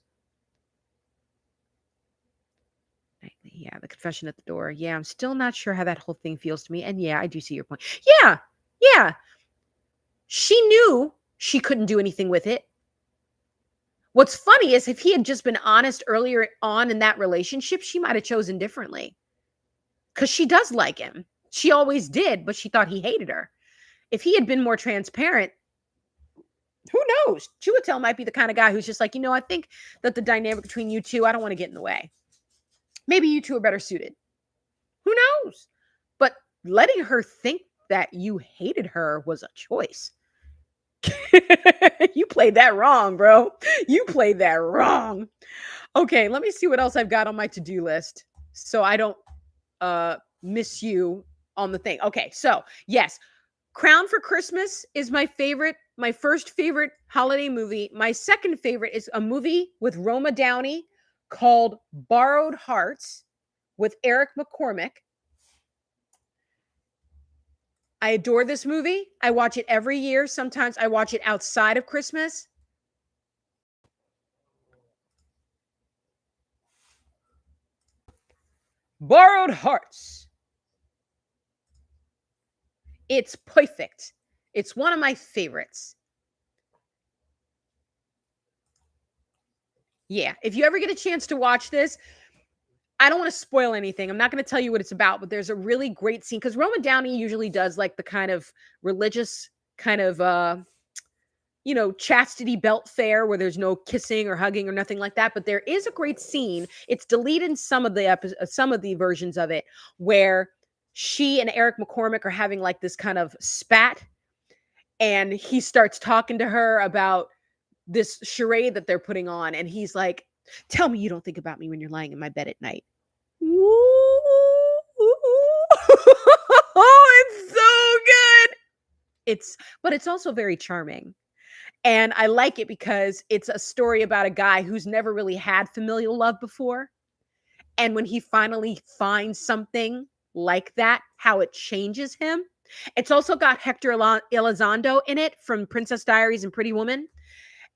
Yeah, the confession at the door. Yeah, I'm still not sure how that whole thing feels to me. And yeah, I do see your point. Yeah, yeah. She knew she couldn't do anything with it. What's funny is if he had just been honest earlier on in that relationship, she might have chosen differently. Because she does like him. She always did, but she thought he hated her. If he had been more transparent, who knows? Chiwetel might be the kind of guy who's just like, I think that the dynamic between you two, I don't want to get in the way. Maybe you two are better suited. Who knows? But letting her think that you hated her was a choice. You played that wrong, bro. You played that wrong. Okay, let me see what else I've got on my to-do list so I don't miss you on the thing. Okay, so yes, Crown for Christmas is my first favorite holiday movie. My second favorite is a movie with Roma Downey called Borrowed Hearts with Eric McCormick. I adore this movie. I watch it every year. Sometimes I watch it outside of Christmas. Borrowed Hearts. It's perfect. It's one of my favorites. Yeah, if you ever get a chance to watch this, I don't want to spoil anything. I'm not going to tell you what it's about, but there's a really great scene because Roma Downey usually does like the kind of religious kind of chastity belt fare where there's no kissing or hugging or nothing like that. But there is a great scene. It's deleted in some of the versions of it where she and Eric McCormick are having like this kind of spat, and he starts talking to her about this charade that they're putting on, and he's like, "Tell me you don't think about me when you're lying in my bed at night." Oh, it's so good. But it's also very charming. And I like it because it's a story about a guy who's never really had familial love before. And when he finally finds something like that, how it changes him. It's also got Hector Elizondo in it from Princess Diaries and Pretty Woman.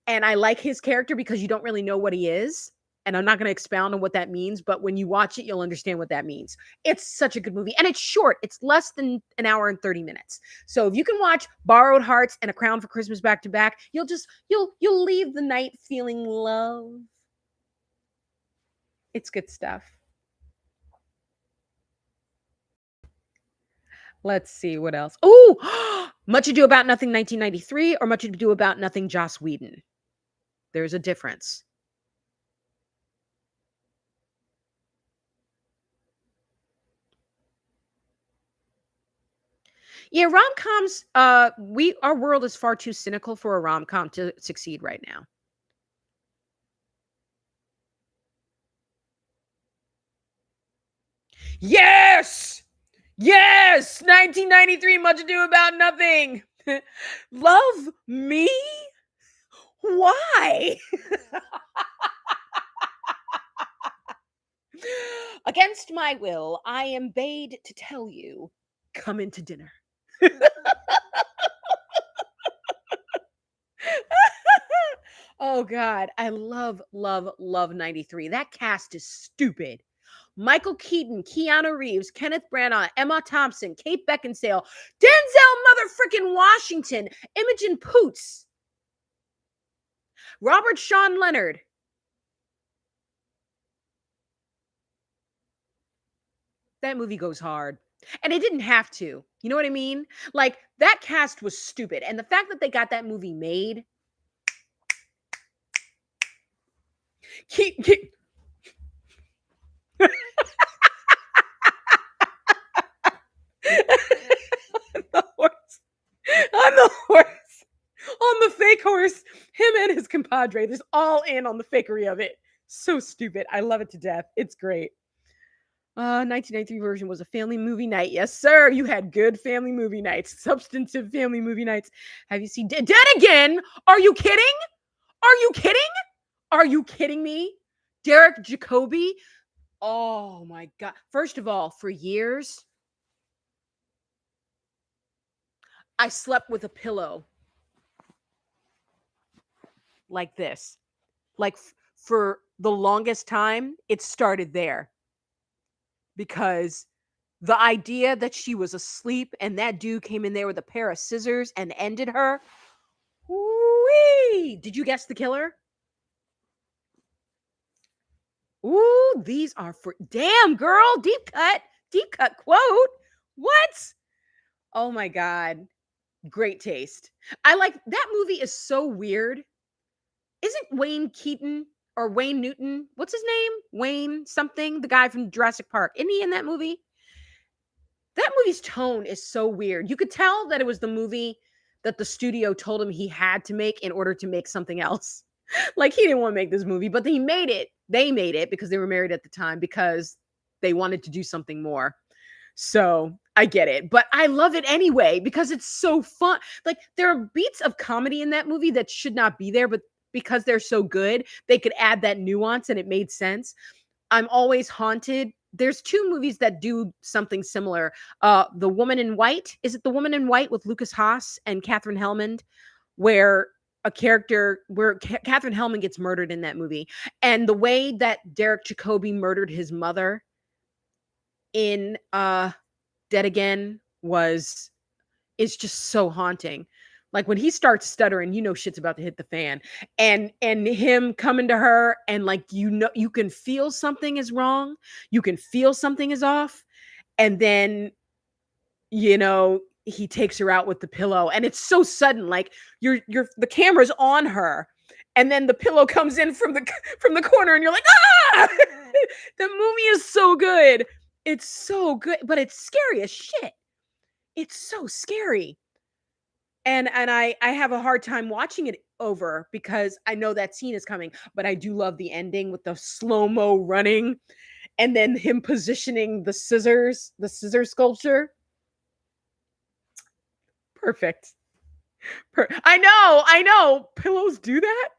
And I like his character because you don't really know what he is. And I'm not going to expound on what that means, but when you watch it, you'll understand what that means. It's such a good movie. And it's short. It's less than an hour and 30 minutes. So if you can watch Borrowed Hearts and A Crown for Christmas back to back, you'll leave the night feeling love. It's good stuff. Let's see what else. Oh, Much Ado About Nothing 1993 or Much Ado About Nothing Joss Whedon. There's a difference. Yeah, rom-coms, our world is far too cynical for a rom-com to succeed right now. Yes! Yes! 1993, Much Ado About Nothing. Love me? Why? Against my will, I am bade to tell you, come into dinner. Oh God, I love 93. That cast is stupid. Michael Keaton, Keanu Reeves, Kenneth Branagh, Emma Thompson, Kate Beckinsale, Denzel motherfucking Washington, Imogen Poots, Robert Sean Leonard. That movie goes hard. And it didn't have to. You know what I mean? Like, that cast was stupid. And the fact that they got that movie made. Keep the horse. On the horse. On the fake horse. Him and his compadre. There's all in on the fakery of it. So stupid. I love it to death. It's great. 1993 version was a family movie night. Yes, sir. You had good family movie nights, substantive family movie nights. Have you seen Dead Again? Are you kidding? Are you kidding? Are you kidding me? Derek Jacobi? Oh my God. First of all, for years, I slept with a pillow like this. Like for the longest time, it started there because the idea that she was asleep and that dude came in there with a pair of scissors and ended her. Whee! Did you guess the killer? Ooh, these are for damn girl. Deep cut quote. What? Oh my God. Great taste. I like that movie is so weird. Isn't Wayne Keaton or Wayne Newton? What's his name? Wayne something, the guy from Jurassic Park. Isn't he in that movie? That movie's tone is so weird. You could tell that it was the movie that the studio told him he had to make in order to make something else. Like he didn't want to make this movie, but he made it. They made it because they were married at the time because they wanted to do something more. So I get it, but I love it anyway because it's so fun. Like there are beats of comedy in that movie that should not be there, but because they're so good, they could add that nuance and it made sense. I'm always haunted. There's two movies that do something similar. The Woman in White. Is it The Woman in White with Lucas Haas and Katherine Hellman, where Katherine Hellman gets murdered in that movie, and the way that Derek Jacobi murdered his mother in Dead Again is just so haunting. Like when he starts stuttering, you know shit's about to hit the fan. And him coming to her and like you can feel something is wrong. You can feel something is off. And then he takes her out with the pillow and it's so sudden. Like the camera's on her and then the pillow comes in from the corner and you're like, ah! The movie is so good. It's so good, but it's scary as shit. It's so scary. And I have a hard time watching it over because I know that scene is coming, but I do love the ending with the slow-mo running and then him positioning the scissor sculpture. Perfect. I know. Pillows do that.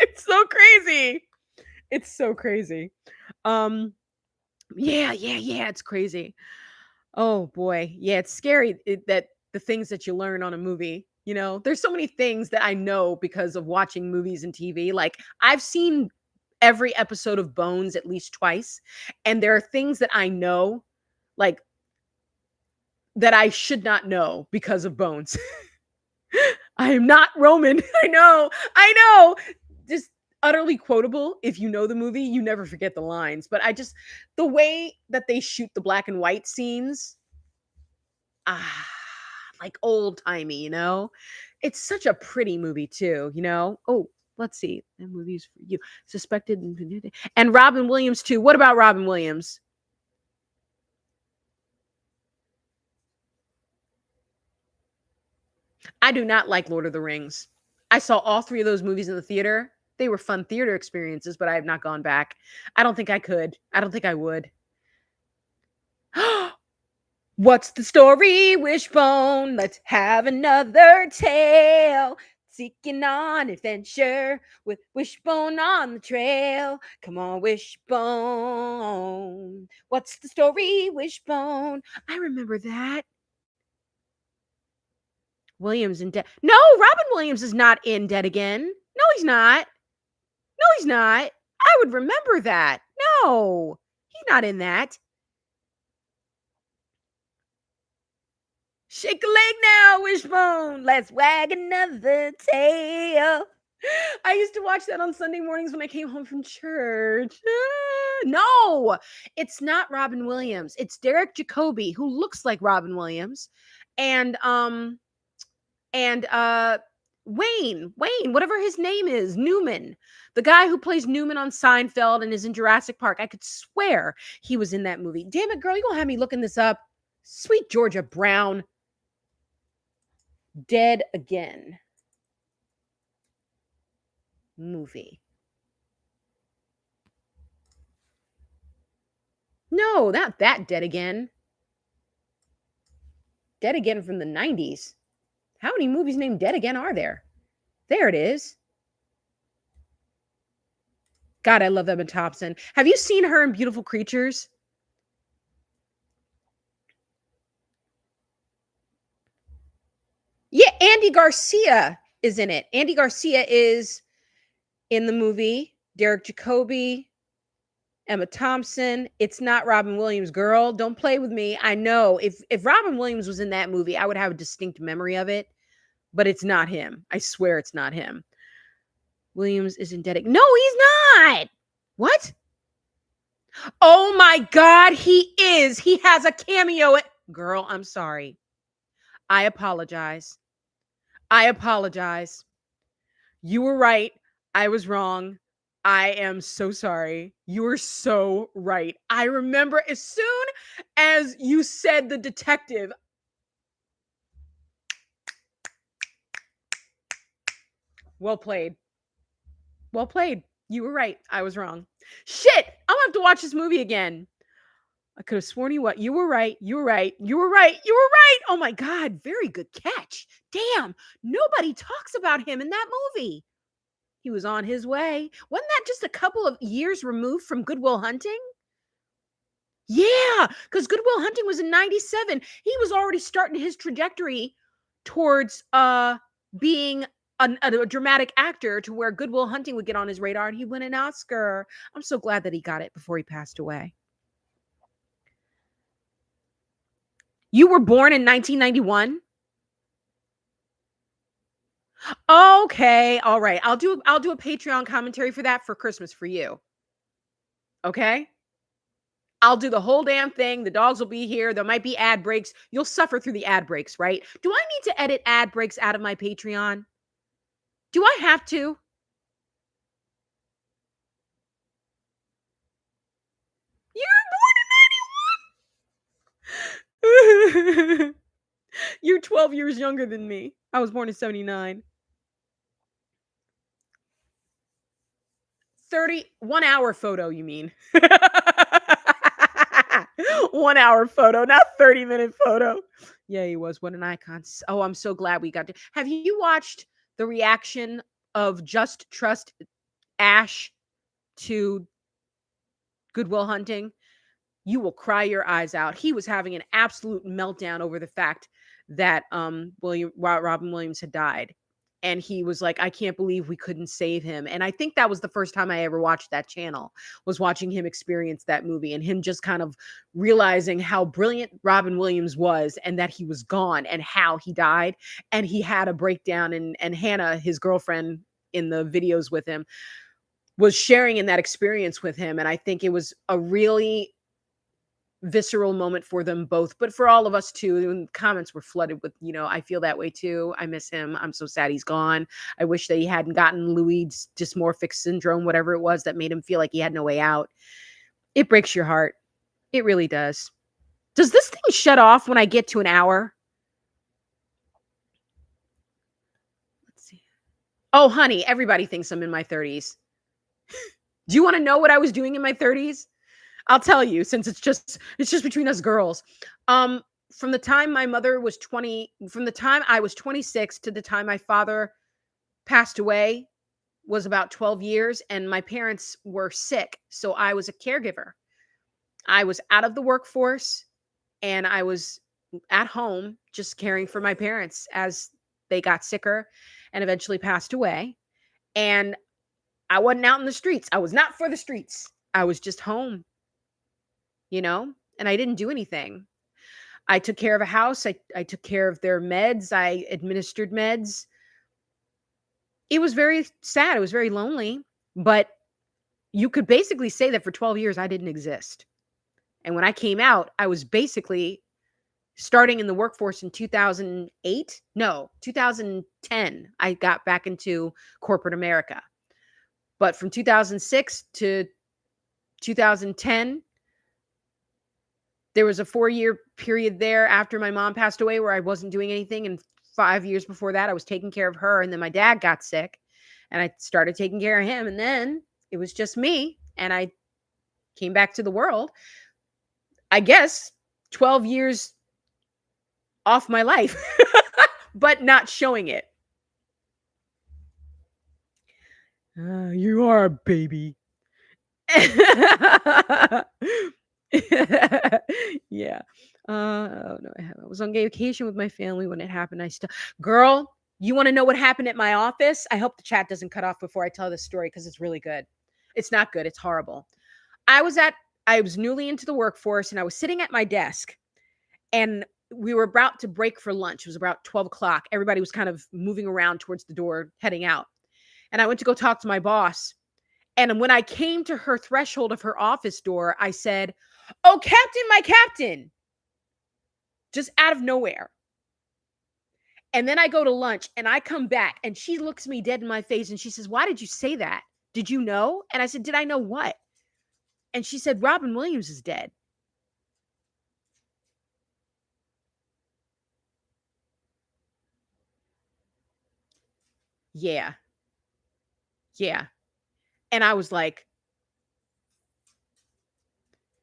It's so crazy. It's so crazy. Yeah, it's crazy. Oh boy. Yeah, it's scary that the things that you learn on a movie, there's so many things that I know because of watching movies and TV. Like I've seen every episode of Bones at least twice, and there are things that I know, like that I should not know because of Bones. I am not Roman. I know. Just utterly quotable. If you know the movie, you never forget the lines. But the way that they shoot the black and white scenes, like old timey, It's such a pretty movie too, Oh, let's see. The movies for you. Suspected and Robin Williams too. What about Robin Williams? I do not like Lord of the Rings. I saw all three of those movies in the theater. They were fun theater experiences, but I have not gone back. I don't think I could. I don't think I would. What's the story, Wishbone? Let's have another tale. Seeking on adventure with Wishbone on the trail. Come on, Wishbone. What's the story, Wishbone? I remember that. Williams in Dead. No, Robin Williams is not in Dead Again. No, he's not. No, he's not. I would remember that. No, he's not in that. Shake a leg now, Wishbone. Let's wag another tail. I used to watch that on Sunday mornings when I came home from church. No, it's not Robin Williams. It's Derek Jacobi, who looks like Robin Williams, and Wayne, whatever his name is, Newman, the guy who plays Newman on Seinfeld and is in Jurassic Park. I could swear he was in that movie. Damn it, girl, you gonna have me looking this up? Sweet Georgia Brown. Dead Again movie. No, not that Dead Again. Dead Again from the 90s. How many movies named Dead Again are there? There it is. God, I love Emma Thompson. Have you seen her in Beautiful Creatures? Yeah, Andy Garcia is in it. Andy Garcia is in the movie. Derek Jacobi, Emma Thompson. It's not Robin Williams, girl. Don't play with me. I know if Robin Williams was in that movie, I would have a distinct memory of it, but it's not him. I swear it's not him. Williams isn't dead. No, he's not. What? Oh my God, he is. He has a cameo. Girl, I'm sorry. I apologize. I apologize. You were right. I was wrong. I am so sorry. You were so right. I remember as soon as you said the detective. Well played. Well played. You were right. I was wrong. Shit. I'm gonna have to watch this movie again. I could have sworn you were right. You were right. You were right. You were right. Oh my God. Very good catch. Damn. Nobody talks about him in that movie. He was on his way. Wasn't that just a couple of years removed from Good Will Hunting? Yeah, because Good Will Hunting was in 97. He was already starting his trajectory towards being a dramatic actor, to where Good Will Hunting would get on his radar and he'd win an Oscar. I'm so glad that he got it before he passed away. You were born in 1991? Okay, all right. I'll do a Patreon commentary for that for Christmas for you. Okay? I'll do the whole damn thing. The dogs will be here. There might be ad breaks. You'll suffer through the ad breaks, right? Do I need to edit ad breaks out of my Patreon? Do I have to? You were born in 91. You're 12 years younger than me. I was born in 79. 1 hour photo, you mean? 1 hour photo, not 30-minute photo. Yeah, he was. What an icon. Oh, I'm so glad we got to. Have you watched the reaction of Just Trust Ash to Good Will Hunting? You will cry your eyes out. He was having an absolute meltdown over the fact that Robin Williams had died. And he was like, I can't believe we couldn't save him. And I think that was the first time I ever watched that channel, was watching him experience that movie, and him just kind of realizing how brilliant Robin Williams was, and that he was gone, and how he died. And he had a breakdown, and Hannah, his girlfriend in the videos with him, was sharing in that experience with him. And I think it was a really visceral moment for them both, but for all of us too. And comments were flooded with, I feel that way too. I miss him. I'm so sad he's gone. I wish that he hadn't gotten Louis' dysmorphic syndrome, whatever it was that made him feel like he had no way out. It breaks your heart. It really does. Does this thing shut off when I get to an hour? Let's see. Oh, honey, everybody thinks I'm in my 30s. Do you want to know what I was doing in my 30s? I'll tell you, since it's just between us girls. From the time my mother was 20, from the time I was 26 to the time my father passed away was about 12 years, and my parents were sick. So I was a caregiver. I was out of the workforce, and I was at home just caring for my parents as they got sicker and eventually passed away. And I wasn't out in the streets. I was not for the streets. I was just home. And I didn't do anything. I took care of a house. I took care of their meds. I administered meds. It was very sad. It was very lonely, but you could basically say that for 12 years, I didn't exist. And when I came out, I was basically starting in the workforce in 2008. No, 2010, I got back into corporate America. But from 2006 to 2010, there was a 4-year period there after my mom passed away where I wasn't doing anything. And 5 years before that, I was taking care of her. And then my dad got sick, and I started taking care of him. And then it was just me, and I came back to the world. I guess 12 years off my life, but not showing it. You are a baby. Yeah. Oh no, I was on vacation with my family when it happened. I still, girl, you want to know what happened at my office? I hope the chat doesn't cut off before I tell this story because it's really good. It's not good. It's horrible. I was at, I was newly into the workforce and I was sitting at my desk and we were about to break for lunch. It was about 12 o'clock. Everybody was kind of moving around towards the door, heading out. And I went to go talk to my boss. And when I came to her threshold of her office door, I said, "Oh, Captain, my Captain," just out of nowhere. And then I go to lunch and I come back and she looks me dead in my face and she says, "Why did you say that? Did you know?" And I said, "Did I know what?" And she said, "Robin Williams is dead." Yeah. Yeah. And I was like,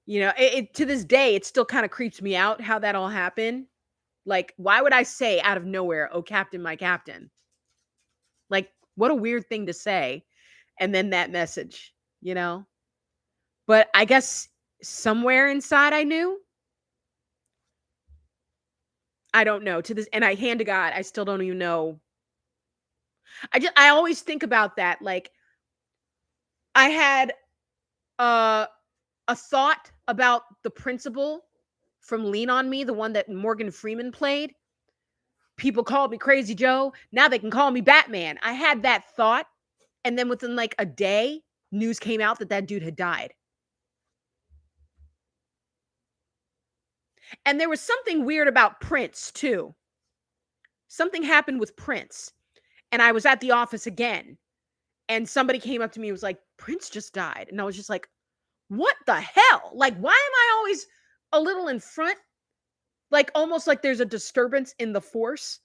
to this day, it still kind of creeps me out how that all happened. Like, why would I say out of nowhere, "Oh, Captain, my Captain"? Like, what a weird thing to say. And then that message, you know? But I guess somewhere inside I knew. I don't know. To this, and I hand to God, I still don't even know. I always think about that. Like, I had uh, a thought about the principal from Lean on Me, the one that Morgan Freeman played. People called me Crazy Joe. Now they can call me Batman. I had that thought. And then within like a day, news came out that that dude had died. And there was something weird about Prince, too. Something happened with Prince. And I was at the office again. And somebody came up to me and was like, "Prince just died." And I was just like, what the hell? Like, why am I always a little in front? Like, almost like there's a disturbance in the force.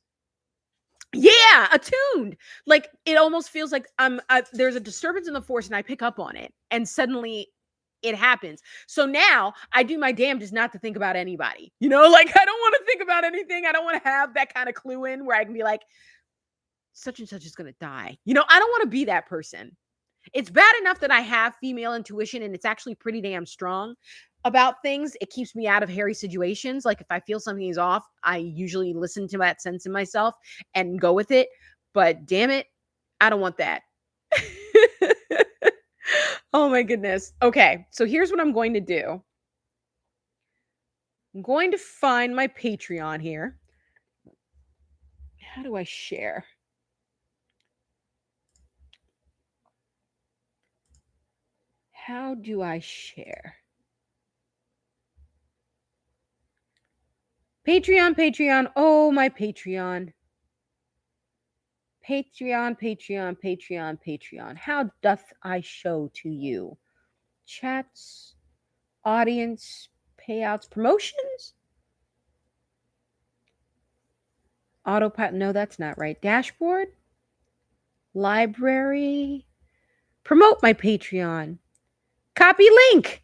Yeah, attuned. Like, it almost feels like there's a disturbance in the force and I pick up on it. And suddenly it happens. So now I do my damnedest not to think about anybody. Like, I don't want to think about anything. I don't want to have that kind of clue in where I can be like, such and such is going to die. I don't want to be that person. It's bad enough that I have female intuition and it's actually pretty damn strong about things. It keeps me out of hairy situations. Like, if I feel something is off, I usually listen to that sense in myself and go with it. But damn it, I don't want that. Oh my goodness. Okay, so here's what I'm going to do. I'm going to find my Patreon here. How do I share? How do I share? Patreon. Oh, my Patreon. Patreon. How doth I show to you? Chats, audience, payouts, promotions? Autopilot. No, that's not right. Dashboard? Library? Promote my Patreon. Copy link.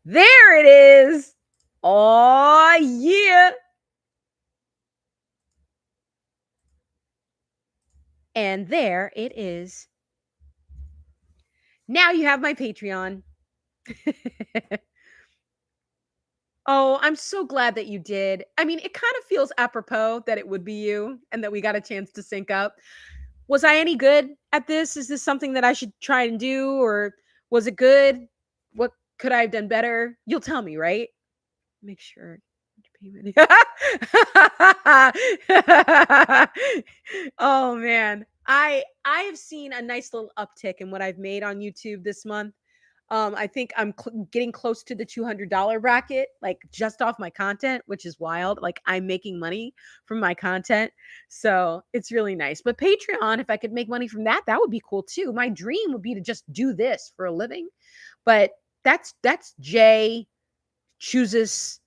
There it is. Oh, yeah. And there it is. Now you have my Patreon. Oh, I'm so glad that you did. I mean, it kind of feels apropos that it would be you and that we got a chance to sync up. Was I any good at this? Is this something that I should try and do, or was it good? What could I have done better? You'll tell me, right? Make sure. Oh man, I have seen a nice little uptick in what I've made on YouTube this month. I think I'm getting close to the $200 bracket, like just off my content, which is wild. Like, I'm making money from my content. So it's really nice. But Patreon, if I could make money from that, that would be cool too. My dream would be to just do this for a living. But that's Jay chooses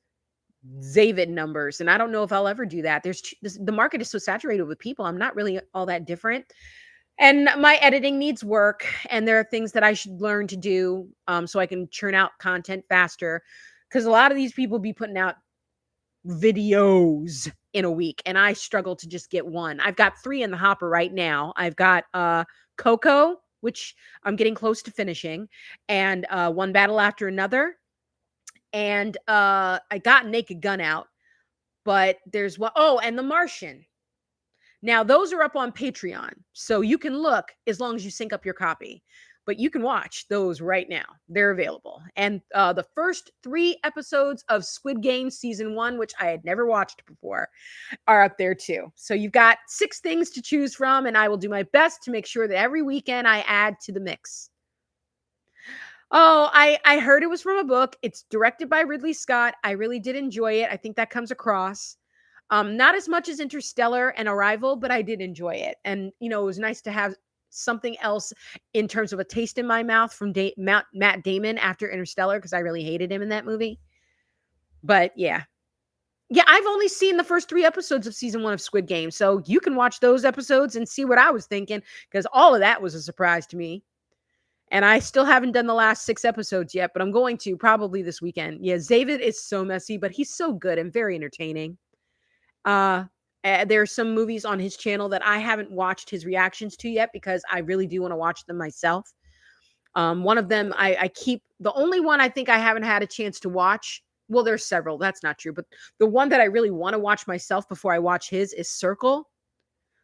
Zavid numbers. And I don't know if I'll ever do that. The market is so saturated with people. I'm not really all that different. And my editing needs work, and there are things that I should learn to do so I can churn out content faster. because a lot of these people be putting out videos in a week, and I struggle to just get one. I've got 3 in the hopper right now. I've got Coco, which I'm getting close to finishing, and One Battle After Another, and I got Naked Gun out, but there's one, oh, and The Martian. Now, those are up on Patreon, so you can look as long as you sync up your copy. But you can watch those right now. They're available. And the first 3 episodes of Squid Game season 1, which I had never watched before, are up there too. So you've got 6 things to choose from, and I will do my best to make sure that every weekend I add to the mix. Oh, I heard it was from a book. It's directed by Ridley Scott. I really did enjoy it. I think that comes across. Not as much as Interstellar and Arrival, but I did enjoy it. And, you know, it was nice to have something else in terms of a taste in my mouth from Matt Damon after Interstellar, because I really hated him in that movie. But yeah. Yeah, I've only seen the first 3 episodes of season 1 of Squid Game. So you can watch those episodes and see what I was thinking, because all of that was a surprise to me. And I still haven't done the last 6 episodes yet, but I'm going to probably this weekend. Yeah, David is so messy, but he's so good and very entertaining. There are some movies on his channel that I haven't watched his reactions to yet, because I really do want to watch them myself. One of them, I keep, the only one I think I haven't had a chance to watch. Well, there's several. That's not true. But the one that I really want to watch myself before I watch his is Circle.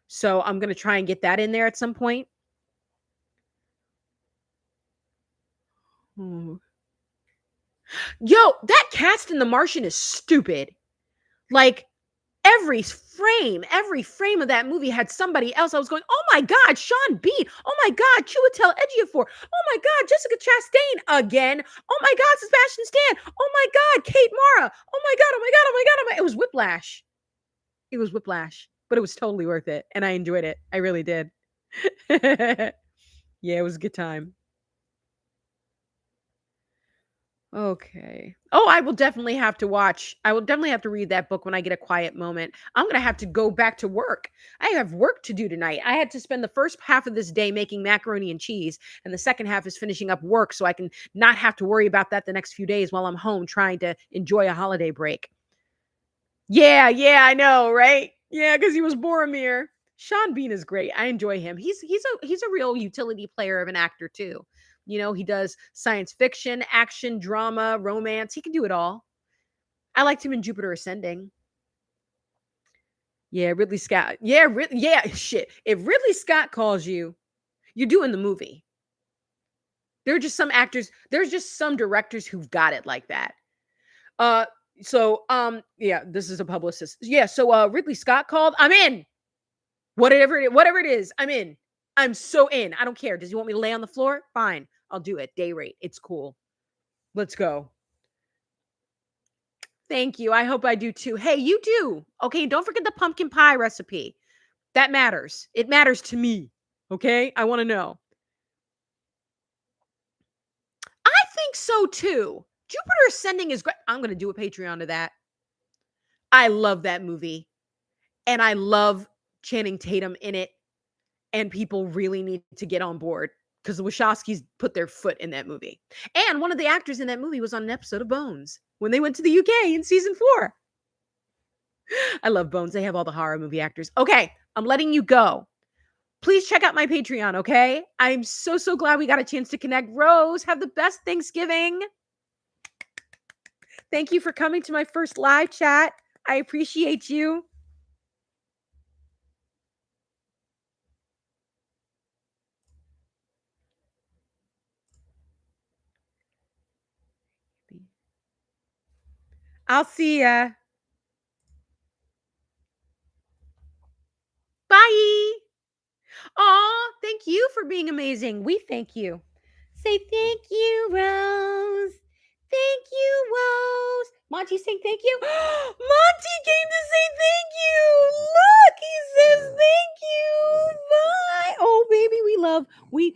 So I'm going to try and get that in there at some point. Hmm. Yo, that cast in The Martian is stupid. Like, every frame of that movie had somebody else. I was going, oh my God, Sean Bean. Oh my God, Chiwetel Ejiofor. Oh my God, Jessica Chastain again. Oh my God, Sebastian Stan. Oh my God, Kate Mara. Oh my God, oh my God, oh my God, oh my. It was whiplash. It was whiplash, but it was totally worth it. And I enjoyed it. I really did. Yeah, it was a good time. Okay. Oh, I will definitely have to watch. I will definitely have to read that book when I get a quiet moment. I'm going to have to go back to work. I have work to do tonight. I had to spend the first half of this day making macaroni and cheese, and the second half is finishing up work so I can not have to worry about that the next few days while I'm home trying to enjoy a holiday break. Yeah, I know, right? Yeah, because he was Boromir. Sean Bean is great. I enjoy him. He's a real utility player of an actor too. You know, he does science fiction, action, drama, romance. He can do it all. I liked him in Jupiter Ascending. Yeah, Ridley Scott. Yeah, shit. If Ridley Scott calls you, you're doing the movie. There are just some actors, there's just some directors who've got it like that. Yeah, this is a publicist. Yeah, so Ridley Scott called. I'm in. Whatever it is, I'm in. I'm so in. I don't care. Does he want me to lay on the floor? Fine. I'll do it. Day rate. It's cool. Let's go. Thank you. I hope I do too. Hey, you do. Okay, don't forget the pumpkin pie recipe. That matters. It matters to me. Okay? I want to know. I think so too. Jupiter Ascending is great. I'm going to do a Patreon to that. I love that movie. And I love Channing Tatum in it. And people really need to get on board, because the Wachowskis put their foot in that movie. And one of the actors in that movie was on an episode of Bones when they went to the UK in season 4. I love Bones. They have all the horror movie actors. Okay, I'm letting you go. Please check out my Patreon, okay? I'm so glad we got a chance to connect. Rose, have the best Thanksgiving. Thank you for coming to my first live chat. I appreciate you. I'll see ya. Bye. Aw, thank you for being amazing. We thank you. Say thank you, Rose. Thank you, Rose. Monty saying thank you. Monty came to say thank you. Look, he says thank you. Bye. Oh, baby, we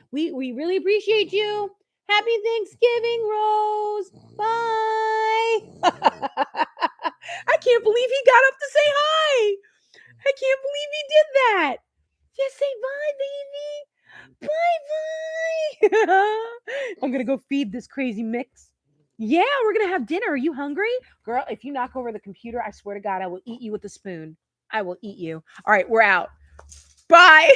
really appreciate you. Happy Thanksgiving, Rose. Bye. I can't believe he got up to say hi. I can't believe he did that. Just say bye, baby. Bye. I'm going to go feed this crazy mix. Yeah, we're gonna have dinner. Are you hungry? Girl, if you knock over the computer, I swear to God, I will eat you with a spoon. I will eat you. All right, we're out. Bye.